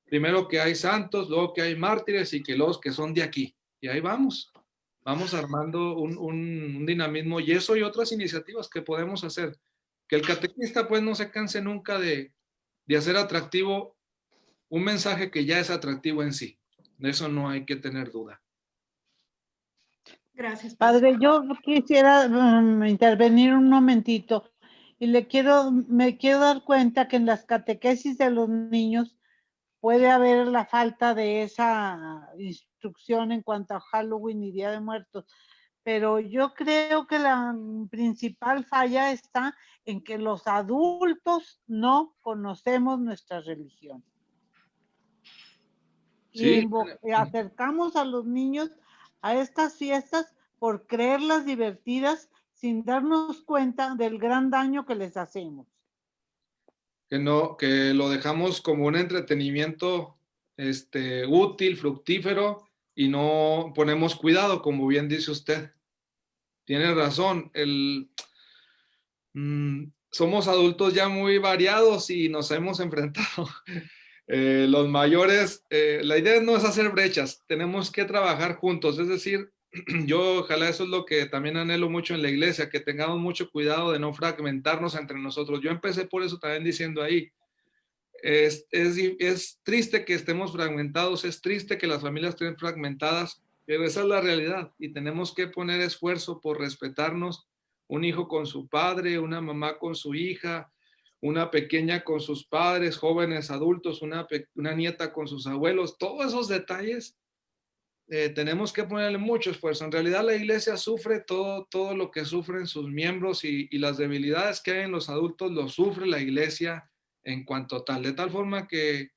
primero que hay santos, luego que hay mártires y que los que son de aquí. Y ahí vamos armando un dinamismo y eso y otras iniciativas que podemos hacer. Que el catequista pues no se canse nunca de hacer atractivo un mensaje que ya es atractivo en sí. De eso no hay que tener duda. Gracias, Padre, yo quisiera intervenir un momentito y me quiero dar cuenta que en las catequesis de los niños puede haber la falta de esa instrucción en cuanto a Halloween y Día de Muertos, pero yo creo que la principal falla está en que los adultos no conocemos nuestra religión. Sí. Y acercamos a los niños a estas fiestas por creerlas divertidas sin darnos cuenta del gran daño que les hacemos. Que lo dejamos como un entretenimiento útil, fructífero, y no ponemos cuidado, como bien dice usted. Tiene razón. Somos adultos ya muy variados y nos hemos enfrentado. Los mayores, la idea no es hacer brechas, tenemos que trabajar juntos. Es decir, yo ojalá eso es lo que también anhelo mucho en la iglesia, que tengamos mucho cuidado de no fragmentarnos entre nosotros. Yo empecé por eso también diciendo ahí, es triste que estemos fragmentados, es triste que las familias estén fragmentadas, pero esa es la realidad y tenemos que poner esfuerzo por respetarnos, un hijo con su padre, una mamá con su hija, una pequeña con sus padres, jóvenes, adultos, una nieta con sus abuelos, todos esos detalles tenemos que ponerle mucho esfuerzo. En realidad la iglesia sufre todo lo que sufren sus miembros y las debilidades que hay en los adultos lo sufre la iglesia en cuanto tal, de tal forma que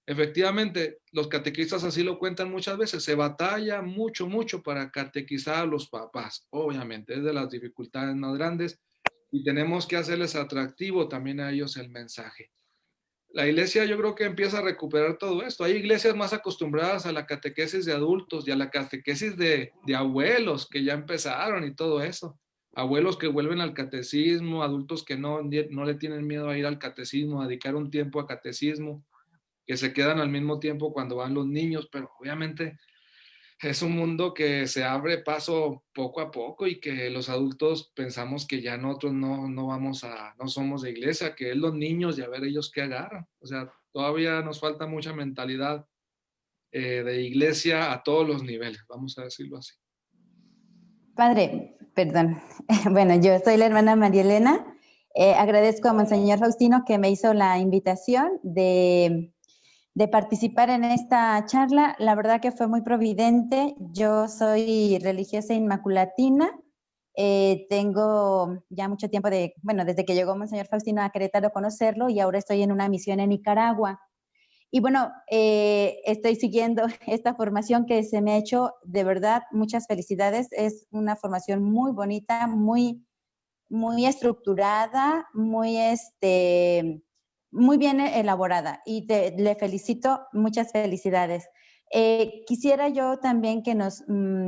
efectivamente los catequistas así lo cuentan muchas veces, se batalla mucho para catequizar a los papás, obviamente es de las dificultades más grandes y tenemos que hacerles atractivo también a ellos el mensaje. La iglesia yo creo que empieza a recuperar todo esto. Hay iglesias más acostumbradas a la catequesis de adultos y a la catequesis de abuelos que ya empezaron y todo eso. Abuelos que vuelven al catecismo, adultos que no le tienen miedo a ir al catecismo, a dedicar un tiempo a catecismo, que se quedan al mismo tiempo cuando van los niños, pero obviamente es un mundo que se abre paso poco a poco y que los adultos pensamos que ya nosotros no somos de iglesia, que es los niños y a ver ellos qué agarran. O sea, todavía nos falta mucha mentalidad de iglesia a todos los niveles, vamos a decirlo así. Padre, perdón. Bueno, yo soy la hermana María Elena. Agradezco a Monseñor Faustino que me hizo la invitación de participar en esta charla. La verdad que fue muy providente. Yo soy religiosa inmaculatina. Tengo ya mucho tiempo desde que llegó Monseñor Faustino a Querétaro, conocerlo, y ahora estoy en una misión en Nicaragua. Y bueno, estoy siguiendo esta formación que se me ha hecho, de verdad, muchas felicidades. Es una formación muy bonita, muy estructurada, muy bien elaborada, y le felicito, muchas felicidades. Quisiera yo también que nos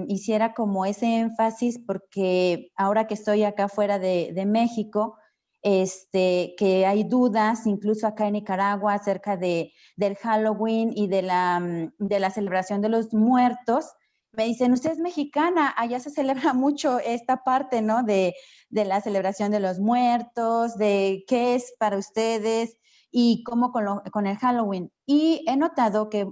hiciera como ese énfasis, porque ahora que estoy acá fuera de México, que hay dudas, incluso acá en Nicaragua, acerca del Halloween y de la celebración de los muertos. Me dicen, usted es mexicana, allá se celebra mucho esta parte, ¿no? De la celebración de los muertos, de qué es para ustedes y cómo con el Halloween. Y he notado que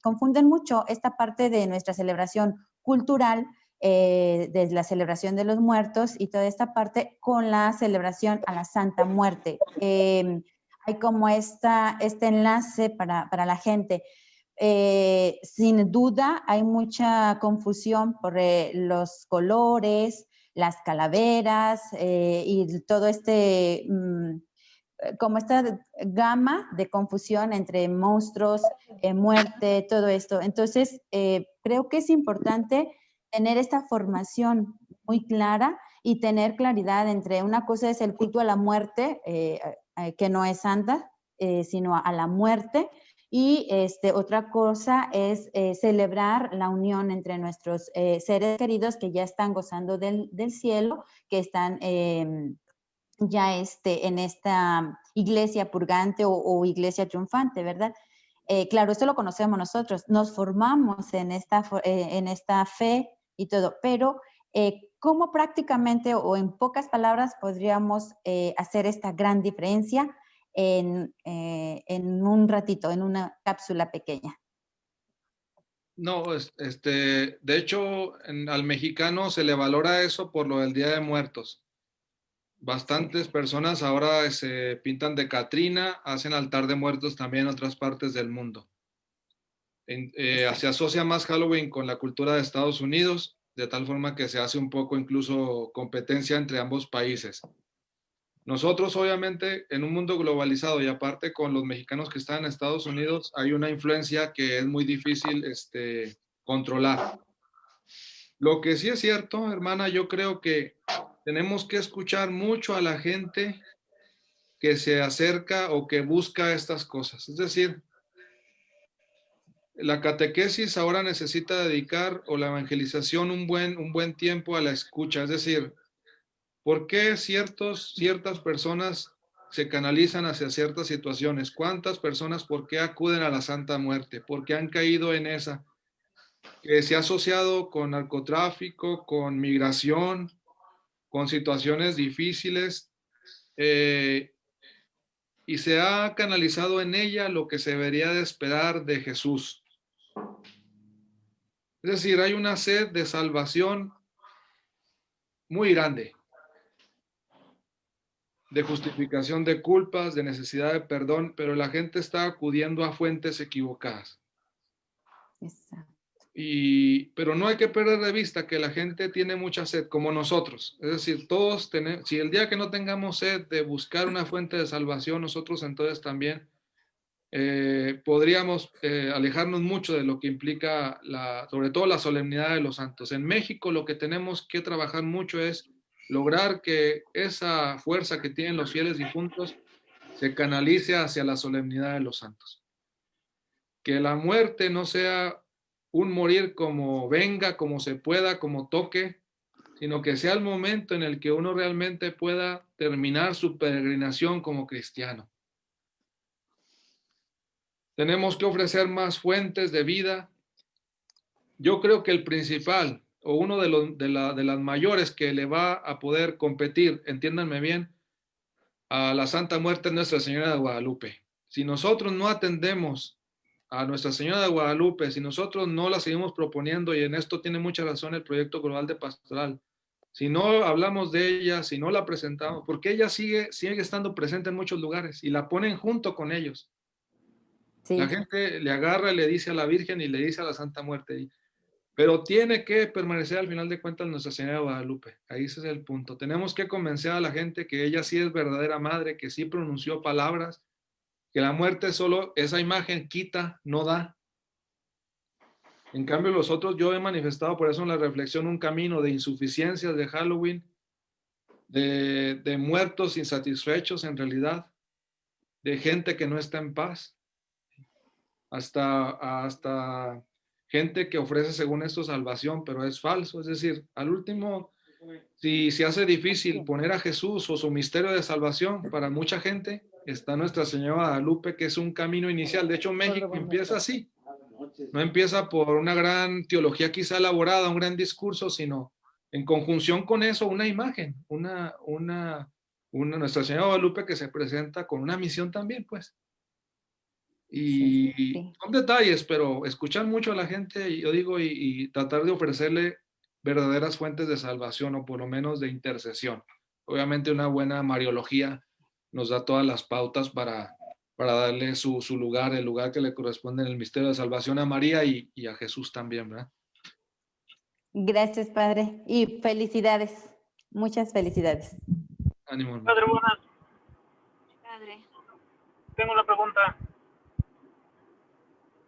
confunden mucho esta parte de nuestra celebración cultural, de la celebración de los muertos y toda esta parte con la celebración a la Santa Muerte. Hay como este enlace para la gente. Sin duda hay mucha confusión por los colores, las calaveras y todo como esta gama de confusión entre monstruos, muerte, todo esto. Entonces, creo que es importante tener esta formación muy clara y tener claridad entre una cosa es el culto a la muerte, que no es santa, sino a la muerte, y otra cosa es celebrar la unión entre nuestros seres queridos que ya están gozando del cielo, que están ya en esta iglesia purgante o iglesia triunfante, ¿verdad? Claro, esto lo conocemos nosotros, nos formamos en esta fe y todo, pero ¿cómo prácticamente o en pocas palabras podríamos hacer esta gran diferencia en un ratito, en una cápsula pequeña? No, de hecho, al mexicano se le valora eso por lo del Día de Muertos. Bastantes personas ahora se pintan de Catrina, hacen altar de muertos también en otras partes del mundo. Se asocia más Halloween con la cultura de Estados Unidos, de tal forma que se hace un poco incluso competencia entre ambos países. Nosotros, obviamente, en un mundo globalizado y aparte con los mexicanos que están en Estados Unidos, hay una influencia que es muy difícil controlar. Lo que sí es cierto, hermana, yo creo que tenemos que escuchar mucho a la gente que se acerca o que busca estas cosas. Es decir, la catequesis ahora necesita dedicar, o la evangelización, un buen tiempo a la escucha. Es decir, ¿por qué ciertas personas se canalizan hacia ciertas situaciones? ¿Cuántas personas por qué acuden a la Santa Muerte? ¿Por qué han caído en esa? Que se ha asociado con narcotráfico, con migración, con situaciones difíciles, y se ha canalizado en ella lo que se debería de esperar de Jesús. Es decir, hay una sed de salvación muy grande, de justificación de culpas, de necesidad de perdón, pero la gente está acudiendo a fuentes equivocadas. Exacto. Pero no hay que perder de vista que la gente tiene mucha sed, como nosotros. Es decir, todos tenemos, si el día que no tengamos sed de buscar una fuente de salvación, nosotros entonces también podríamos alejarnos mucho de lo que implica sobre todo la solemnidad de los santos. En México lo que tenemos que trabajar mucho es lograr que esa fuerza que tienen los fieles difuntos se canalice hacia la solemnidad de los santos. Que la muerte no sea un morir como venga, como se pueda, como toque, sino que sea el momento en el que uno realmente pueda terminar su peregrinación como cristiano. Tenemos que ofrecer más fuentes de vida. Yo creo que el principal, o uno de las mayores que le va a poder competir, entiéndanme bien, a la Santa Muerte es Nuestra Señora de Guadalupe. Si nosotros no atendemos a Nuestra Señora de Guadalupe, si nosotros no la seguimos proponiendo, y en esto tiene mucha razón el proyecto global de pastoral, si no hablamos de ella, si no la presentamos, porque ella sigue estando presente en muchos lugares y la ponen junto con ellos. Sí. La gente le agarra y le dice a la Virgen y le dice a la Santa Muerte, pero tiene que permanecer al final de cuentas Nuestra Señora de Guadalupe. Ahí ese es el punto. Tenemos que convencer a la gente que ella sí es verdadera madre, que sí pronunció palabras, que la muerte solo esa imagen quita, no da. En cambio los otros, yo he manifestado por eso en la reflexión un camino de insuficiencias de Halloween, de muertos insatisfechos en realidad, de gente que no está en paz, hasta gente que ofrece según esto salvación, pero es falso. Es decir, al último, si se hace difícil poner a Jesús o su misterio de salvación para mucha gente, está Nuestra Señora de Guadalupe, que es un camino inicial. De hecho, México empieza así. No empieza por una gran teología quizá elaborada, un gran discurso, sino en conjunción con eso, una imagen, una Nuestra Señora de Guadalupe que se presenta con una misión también, pues. Y son detalles, pero escuchar mucho a la gente, yo digo, y tratar de ofrecerle verdaderas fuentes de salvación o por lo menos de intercesión. Obviamente una buena mariología nos da todas las pautas para darle su lugar, el lugar que le corresponde en el misterio de salvación a María y a Jesús también, ¿verdad? Gracias, Padre. Y felicidades. Muchas felicidades. Ánimo, hermano. Padre, buenas. Padre. Tengo una pregunta.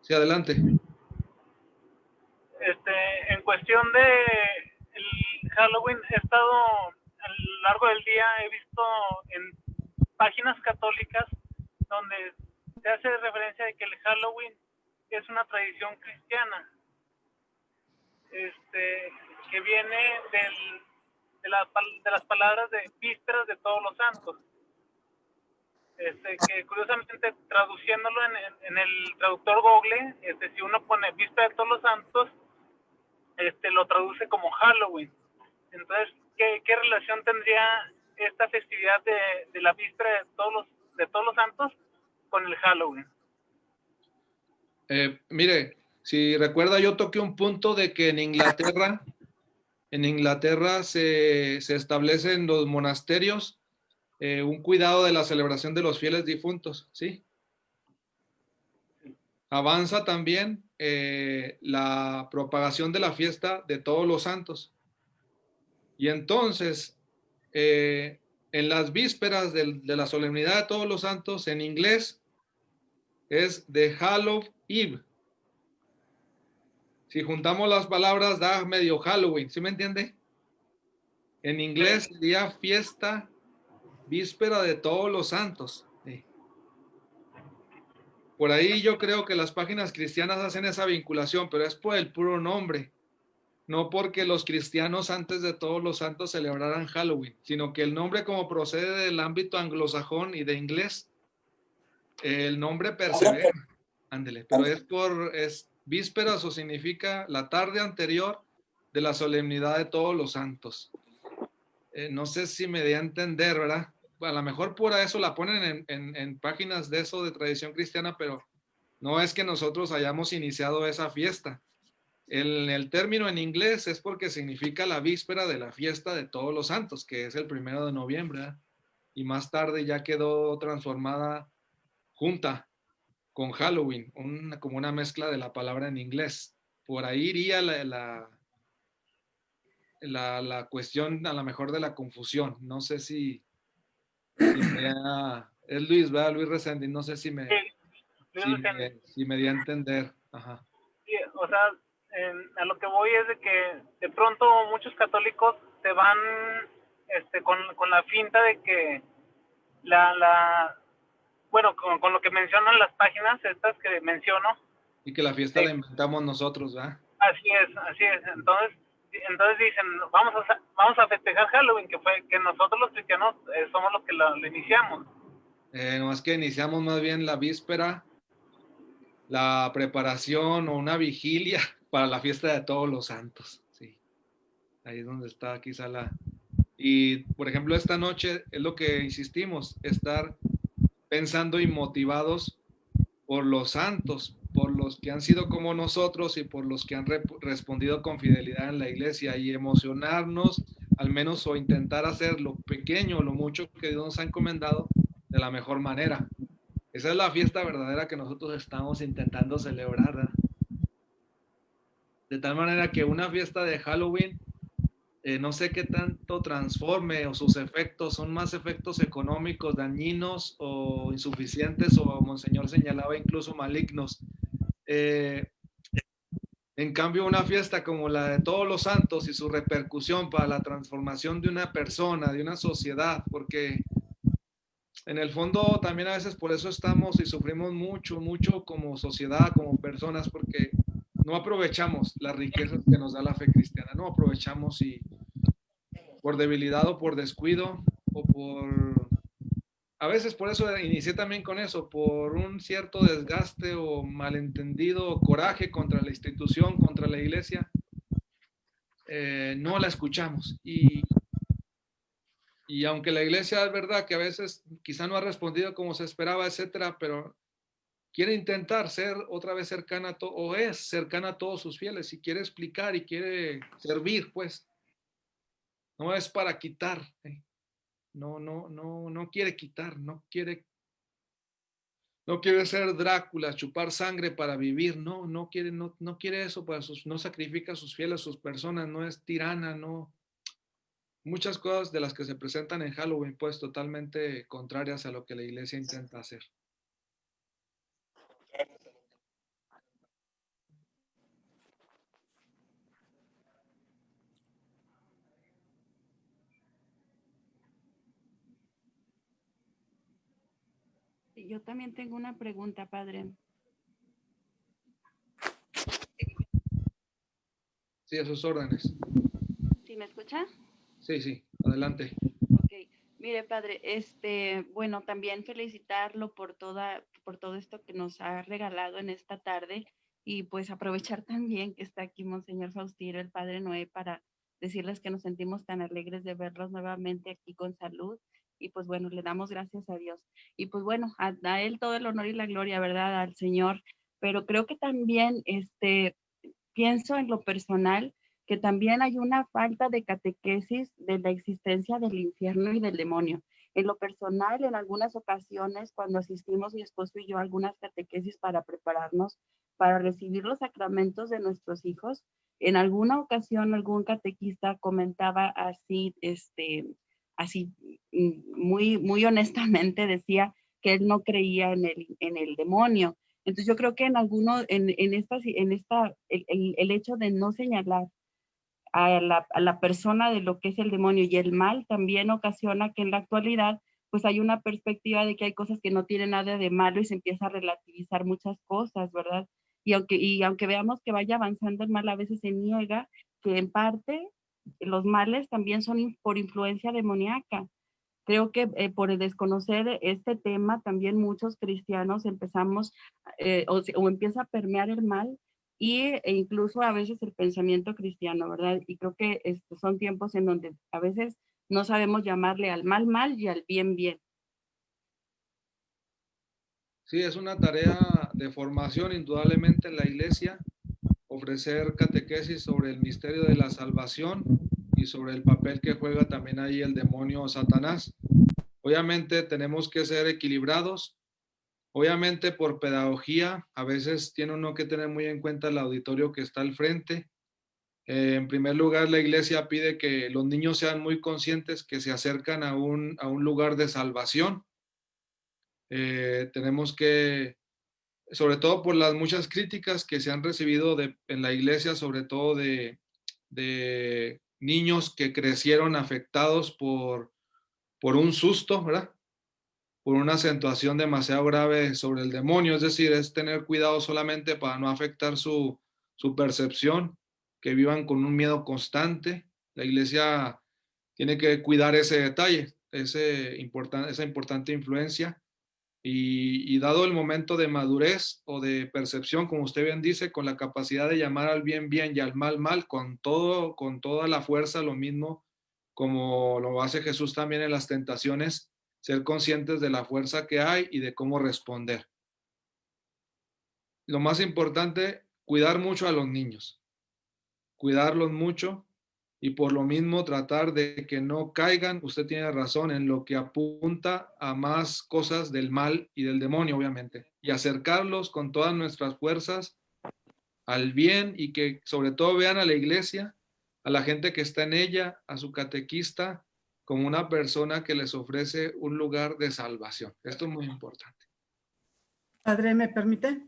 Sí, adelante. En cuestión de el Halloween, he estado a lo largo del día, he visto en páginas católicas donde se hace referencia de que el Halloween es una tradición cristiana, que viene de las palabras de vísperas de todos los santos. Que curiosamente traduciéndolo en el traductor Google, si uno pone víspera de todos los santos, lo traduce como Halloween. Entonces, ¿qué relación tendría esta festividad de la víspera de todos los santos con el Halloween? Mire, Si recuerda, yo toqué un punto de que en Inglaterra se establecen los monasterios un cuidado de la celebración de los fieles difuntos, ¿sí? Avanza también la propagación de la fiesta de todos los santos. Y entonces, en las vísperas de la solemnidad de todos los santos, en inglés, es The Hallow Eve. Si juntamos las palabras, da medio Halloween, ¿sí me entiende? En inglés sería fiesta, víspera de todos los santos. Sí. Por ahí yo creo que las páginas cristianas hacen esa vinculación, pero es por el puro nombre. No porque los cristianos antes de todos los santos celebraran Halloween, sino que el nombre, como procede del ámbito anglosajón y de inglés, el nombre persevera. Ándele, pero es vísperas, o significa la tarde anterior de la solemnidad de todos los santos. No sé si me di a entender, ¿verdad? A lo mejor por eso la ponen en páginas de eso de tradición cristiana, pero no es que nosotros hayamos iniciado esa fiesta. El término en inglés es porque significa la víspera de la fiesta de todos los santos, que es el 1 de noviembre, ¿verdad? Y más tarde ya quedó transformada junta con Halloween, como una mezcla de la palabra en inglés. Por ahí iría la cuestión a lo mejor de la confusión. No sé si es Luis, ¿verdad? Luis Reséndiz, no sé si me di a entender. Ajá. Sí, o sea, a lo que voy es de que de pronto muchos católicos se van con la finta de que bueno, con lo que mencionan las páginas estas que menciono. Y que la fiesta la inventamos nosotros, ¿verdad? Así es. Entonces dicen, vamos a festejar Halloween, que nosotros los cristianos somos los que lo iniciamos. No, es que iniciamos más bien la víspera, la preparación o una vigilia para la fiesta de todos los santos. Sí, ahí es donde está quizá Y, por ejemplo, esta noche es lo que insistimos, estar pensando y motivados por los santos, por los que han sido como nosotros y por los que han respondido con fidelidad en la iglesia, y emocionarnos, al menos, o intentar hacer lo pequeño o lo mucho que Dios nos ha encomendado de la mejor manera. Esa es la fiesta verdadera que nosotros estamos intentando celebrar, ¿verdad? De tal manera que una fiesta de Halloween, no sé qué tanto transforme, o sus efectos son más efectos económicos dañinos o insuficientes, o Monseñor señalaba incluso malignos. En cambio, una fiesta como la de todos los santos y su repercusión para la transformación de una persona, de una sociedad, porque en el fondo también a veces por eso estamos y sufrimos mucho como sociedad, como personas, porque no aprovechamos las riquezas que nos da la fe cristiana, no aprovechamos, y por debilidad o por descuido a veces por eso inicié también con eso, por un cierto desgaste o malentendido o coraje contra la institución, contra la iglesia, no la escuchamos. Y aunque la iglesia es verdad que a veces quizá no ha respondido como se esperaba, etcétera, pero quiere intentar ser otra vez cercana o es cercana a todos sus fieles, y quiere explicar y quiere servir, pues. No es para quitar, no quiere quitar, no quiere ser Drácula, chupar sangre para vivir, no quiere eso para no sacrifica a sus fieles, a sus personas, no es tirana, no. Muchas cosas de las que se presentan en Halloween, pues totalmente contrarias a lo que la iglesia intenta hacer. Yo también tengo una pregunta, padre. Sí, a sus órdenes. ¿Sí me escucha? Sí, adelante. Ok, mire, padre, bueno, también felicitarlo por todo esto que nos ha regalado en esta tarde, y pues aprovechar también que está aquí Monseñor Faustino, el padre Noé, para decirles que nos sentimos tan alegres de verlos nuevamente aquí con salud, y pues bueno, le damos gracias a Dios. Y pues bueno, a él todo el honor y la gloria, ¿verdad? Al Señor, pero creo que también pienso en lo personal que también hay una falta de catequesis de la existencia del infierno y del demonio. En lo personal, en algunas ocasiones, cuando asistimos mi esposo y yo a algunas catequesis para prepararnos para recibir los sacramentos de nuestros hijos, en alguna ocasión algún catequista comentaba así, muy honestamente decía que él no creía en el demonio. Entonces yo creo que el hecho de no señalar a la persona de lo que es el demonio y el mal también ocasiona que en la actualidad pues hay una perspectiva de que hay cosas que no tienen nada de malo y se empieza a relativizar muchas cosas, ¿verdad? Y aunque veamos que vaya avanzando el mal, a veces se niega que en parte los males también son por influencia demoníaca. Creo que por el desconocer este tema, también muchos cristianos empezamos o empieza a permear el mal e incluso a veces el pensamiento cristiano, ¿verdad? Y creo que son tiempos en donde a veces no sabemos llamarle al mal mal y al bien bien. Sí, es una tarea de formación indudablemente en la iglesia, ofrecer catequesis sobre el misterio de la salvación y sobre el papel que juega también ahí el demonio Satanás. Obviamente tenemos que ser equilibrados. Obviamente por pedagogía, a veces tiene uno que tener muy en cuenta el auditorio que está al frente. En primer lugar, la iglesia pide que los niños sean muy conscientes que se acercan a un lugar de salvación. Tenemos que, sobre todo por las muchas críticas que se han recibido en la iglesia, sobre todo de niños que crecieron afectados por un susto, ¿verdad? Por una acentuación demasiado grave sobre el demonio, es decir, es tener cuidado solamente para no afectar su percepción, que vivan con un miedo constante. La iglesia tiene que cuidar ese detalle, esa importante influencia. Y dado el momento de madurez o de percepción, como usted bien dice, con la capacidad de llamar al bien bien y al mal mal, con toda la fuerza, lo mismo como lo hace Jesús también en las tentaciones, ser conscientes de la fuerza que hay y de cómo responder. Lo más importante, cuidar mucho a los niños, cuidarlos mucho y por lo mismo tratar de que no caigan, usted tiene razón, en lo que apunta a más cosas del mal y del demonio, obviamente, y acercarlos con todas nuestras fuerzas al bien y que sobre todo vean a la iglesia, a la gente que está en ella, a su catequista, como una persona que les ofrece un lugar de salvación. Esto es muy importante. Padre, ¿me permite?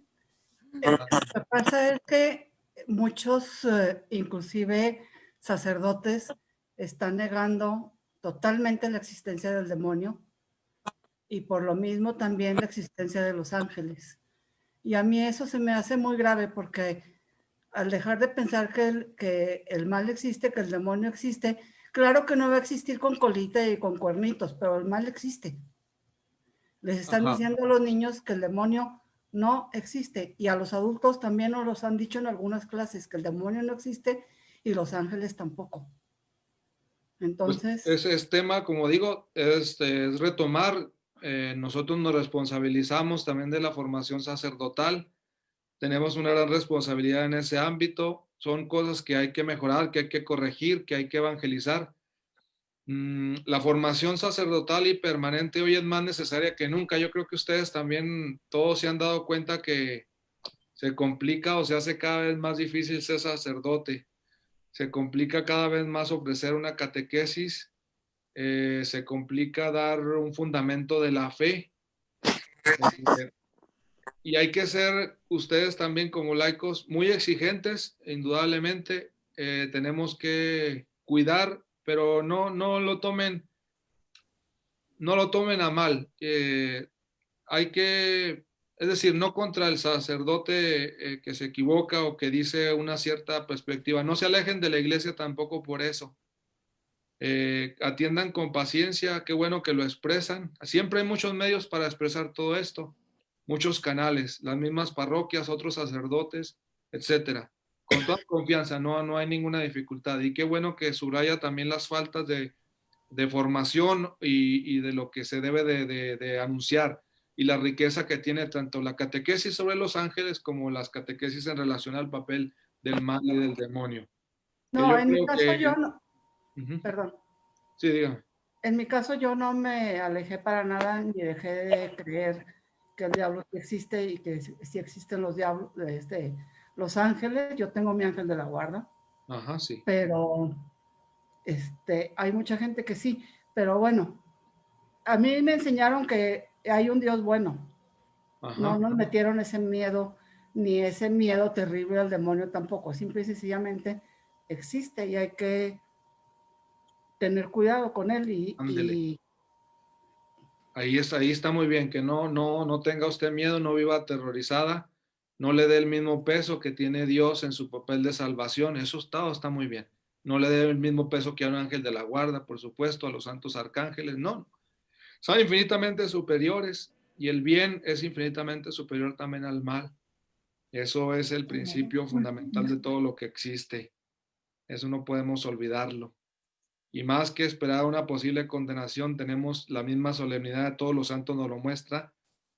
Lo que pasa es que muchos, inclusive sacerdotes, están negando totalmente la existencia del demonio y por lo mismo también la existencia de los ángeles. Y a mí eso se me hace muy grave porque al dejar de pensar que el mal existe, que el demonio existe, claro que no va a existir con colita y con cuernitos, pero el mal existe. Les están diciendo a los niños que el demonio no existe y a los adultos también nos los han dicho en algunas clases que el demonio no existe y los ángeles tampoco. Entonces... Pues ese tema, como digo, es retomar. Nosotros nos responsabilizamos también de la formación sacerdotal. Tenemos una gran responsabilidad en ese ámbito. Son cosas que hay que mejorar, que hay que corregir, que hay que evangelizar. La formación sacerdotal y permanente hoy es más necesaria que nunca. Yo creo que ustedes también todos se han dado cuenta que se complica o se hace cada vez más difícil ser sacerdote. Se complica cada vez más ofrecer una catequesis. Se complica dar un fundamento de la fe. Y hay que ser ustedes también como laicos muy exigentes, indudablemente. Tenemos que cuidar, pero no lo tomen a mal. Hay que, es decir, no contra el sacerdote que se equivoca o que dice una cierta perspectiva. No se alejen de la iglesia tampoco por eso. Atiendan con paciencia, qué bueno que lo expresan. Siempre hay muchos medios para expresar todo esto, muchos canales, las mismas parroquias, otros sacerdotes, etcétera. Con toda confianza, no hay ninguna dificultad. Y qué bueno que subraya también las faltas de formación y de lo que se debe de anunciar. y la riqueza que tiene tanto la catequesis sobre los ángeles como las catequesis en relación al papel del mal y del demonio. No, en mi caso yo no. Uh-huh. Perdón. Sí, dígame. En mi caso yo no me alejé para nada ni dejé de creer que el diablo existe y que sí existen los diablos, los ángeles. Yo tengo mi ángel de la guarda. Ajá, sí. Pero hay mucha gente que sí. Pero bueno, a mí me enseñaron que hay un Dios bueno. Ajá. No nos metieron ese miedo, ni ese miedo terrible al demonio tampoco. Simple y sencillamente existe y hay que tener cuidado con él y ahí está muy bien, que no tenga usted miedo, no viva aterrorizada, no le dé el mismo peso que tiene Dios en su papel de salvación, eso está muy bien. No le dé el mismo peso que a un ángel de la guarda, por supuesto, a los santos arcángeles, no. Son infinitamente superiores y el bien es infinitamente superior también al mal. Eso es el principio fundamental de todo lo que existe. Eso no podemos olvidarlo. Y más que esperar una posible condenación, tenemos la misma solemnidad de todos los santos nos lo muestra.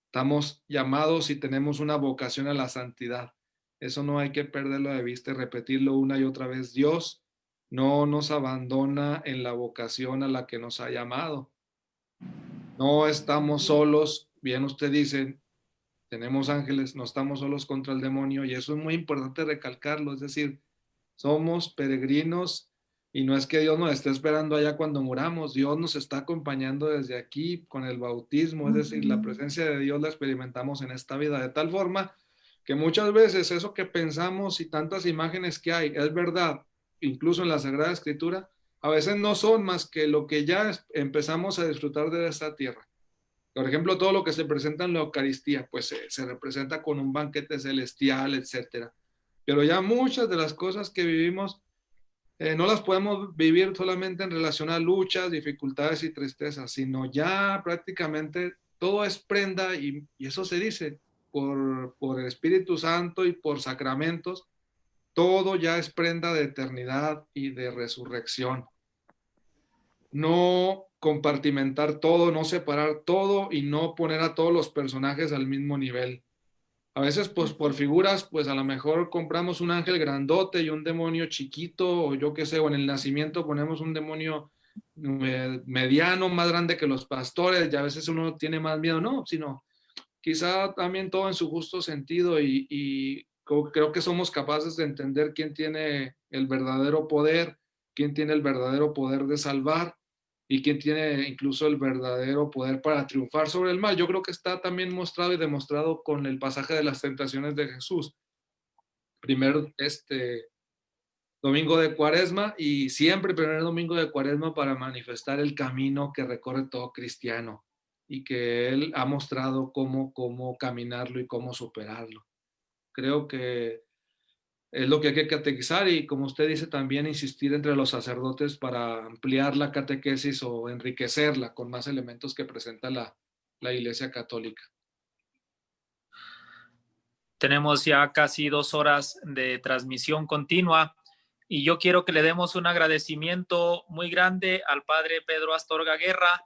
Estamos llamados y tenemos una vocación a la santidad. Eso no hay que perderlo de vista y repetirlo una y otra vez. Dios no nos abandona en la vocación a la que nos ha llamado. No estamos solos, bien usted dice, tenemos ángeles, no estamos solos contra el demonio y eso es muy importante recalcarlo, es decir, somos peregrinos y no es que Dios nos esté esperando allá cuando muramos, Dios nos está acompañando desde aquí con el bautismo, es decir, la presencia de Dios la experimentamos en esta vida de tal forma que muchas veces eso que pensamos y tantas imágenes que hay, es verdad, incluso en la Sagrada Escritura, a veces no son más que lo que ya empezamos a disfrutar de esta tierra. Por ejemplo, todo lo que se presenta en la Eucaristía, pues se representa con un banquete celestial, etcétera. Pero ya muchas de las cosas que vivimos no las podemos vivir solamente en relación a luchas, dificultades y tristezas, sino ya prácticamente todo es prenda y eso se dice por el Espíritu Santo y por sacramentos, todo ya es prenda de eternidad y de resurrección. No compartimentar todo, no separar todo y no poner a todos los personajes al mismo nivel. A veces, pues por figuras, pues a lo mejor compramos un ángel grandote y un demonio chiquito, o yo qué sé, o en el nacimiento ponemos un demonio mediano, más grande que los pastores, y a veces uno tiene más miedo, no, sino quizá también todo en su justo sentido y creo que somos capaces de entender quién tiene el verdadero poder, quién tiene el verdadero poder de salvar y quién tiene incluso el verdadero poder para triunfar sobre el mal. Yo creo que está también mostrado y demostrado con el pasaje de las tentaciones de Jesús. Primer domingo de Cuaresma y siempre primer domingo de Cuaresma para manifestar el camino que recorre todo cristiano y que Él ha mostrado cómo caminarlo y cómo superarlo. Creo que es lo que hay que catequizar y, como usted dice, también insistir entre los sacerdotes para ampliar la catequesis o enriquecerla con más elementos que presenta la Iglesia Católica. Tenemos ya casi 2 horas de transmisión continua y yo quiero que le demos un agradecimiento muy grande al Padre Pedro Astorga Guerra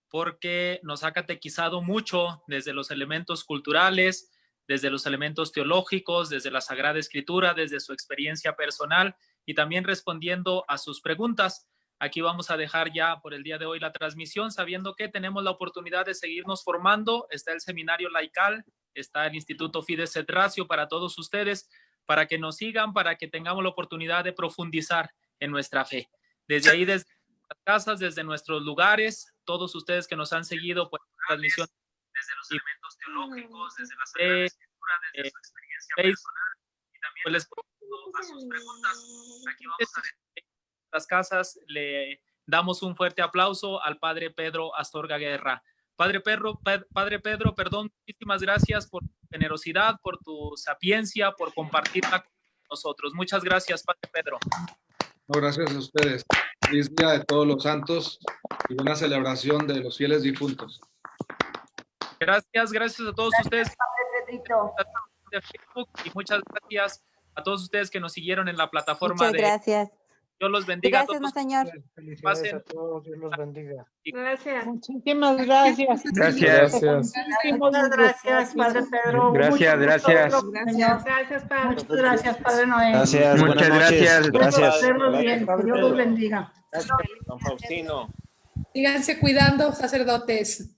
porque nos ha catequizado mucho desde los elementos culturales, desde los elementos teológicos, desde la Sagrada Escritura, desde su experiencia personal y también respondiendo a sus preguntas. Aquí vamos a dejar ya por el día de hoy la transmisión, sabiendo que tenemos la oportunidad de seguirnos formando. Está el Seminario Laical, está el Instituto Fides et Ratio para todos ustedes, para que nos sigan, para que tengamos la oportunidad de profundizar en nuestra fe. Desde ahí, desde las casas, desde nuestros lugares, todos ustedes que nos han seguido por la transmisión, desde los elementos teológicos, desde la Sagrada Escritura, desde su experiencia personal, y también pues les a sus preguntas. Aquí vamos a ver las casas, le damos un fuerte aplauso al Padre Pedro Astorga Guerra. Padre Pedro, perdón, muchísimas gracias por tu generosidad, por tu sapiencia, por compartirla con nosotros. Muchas gracias, Padre Pedro. No, gracias a ustedes. Feliz día de todos los santos y buena celebración de los fieles difuntos. Gracias a todos ustedes de Facebook y muchas gracias a todos ustedes que nos siguieron en la plataforma. Muchas gracias. Dios los bendiga. Gracias, monseñor. Felicidades a todos, Dios los bendiga. Gracias. Muchísimas gracias. Gracias. Muchas gracias, Padre Pedro. Gracias, gracias. Gracias, Padre. Muchas gracias, Padre Noé. Gracias, Muchas buenas noches. gracias. Gracias. Verlos bien. Dios los bendiga. Don Faustino. Síganse cuidando, sacerdotes.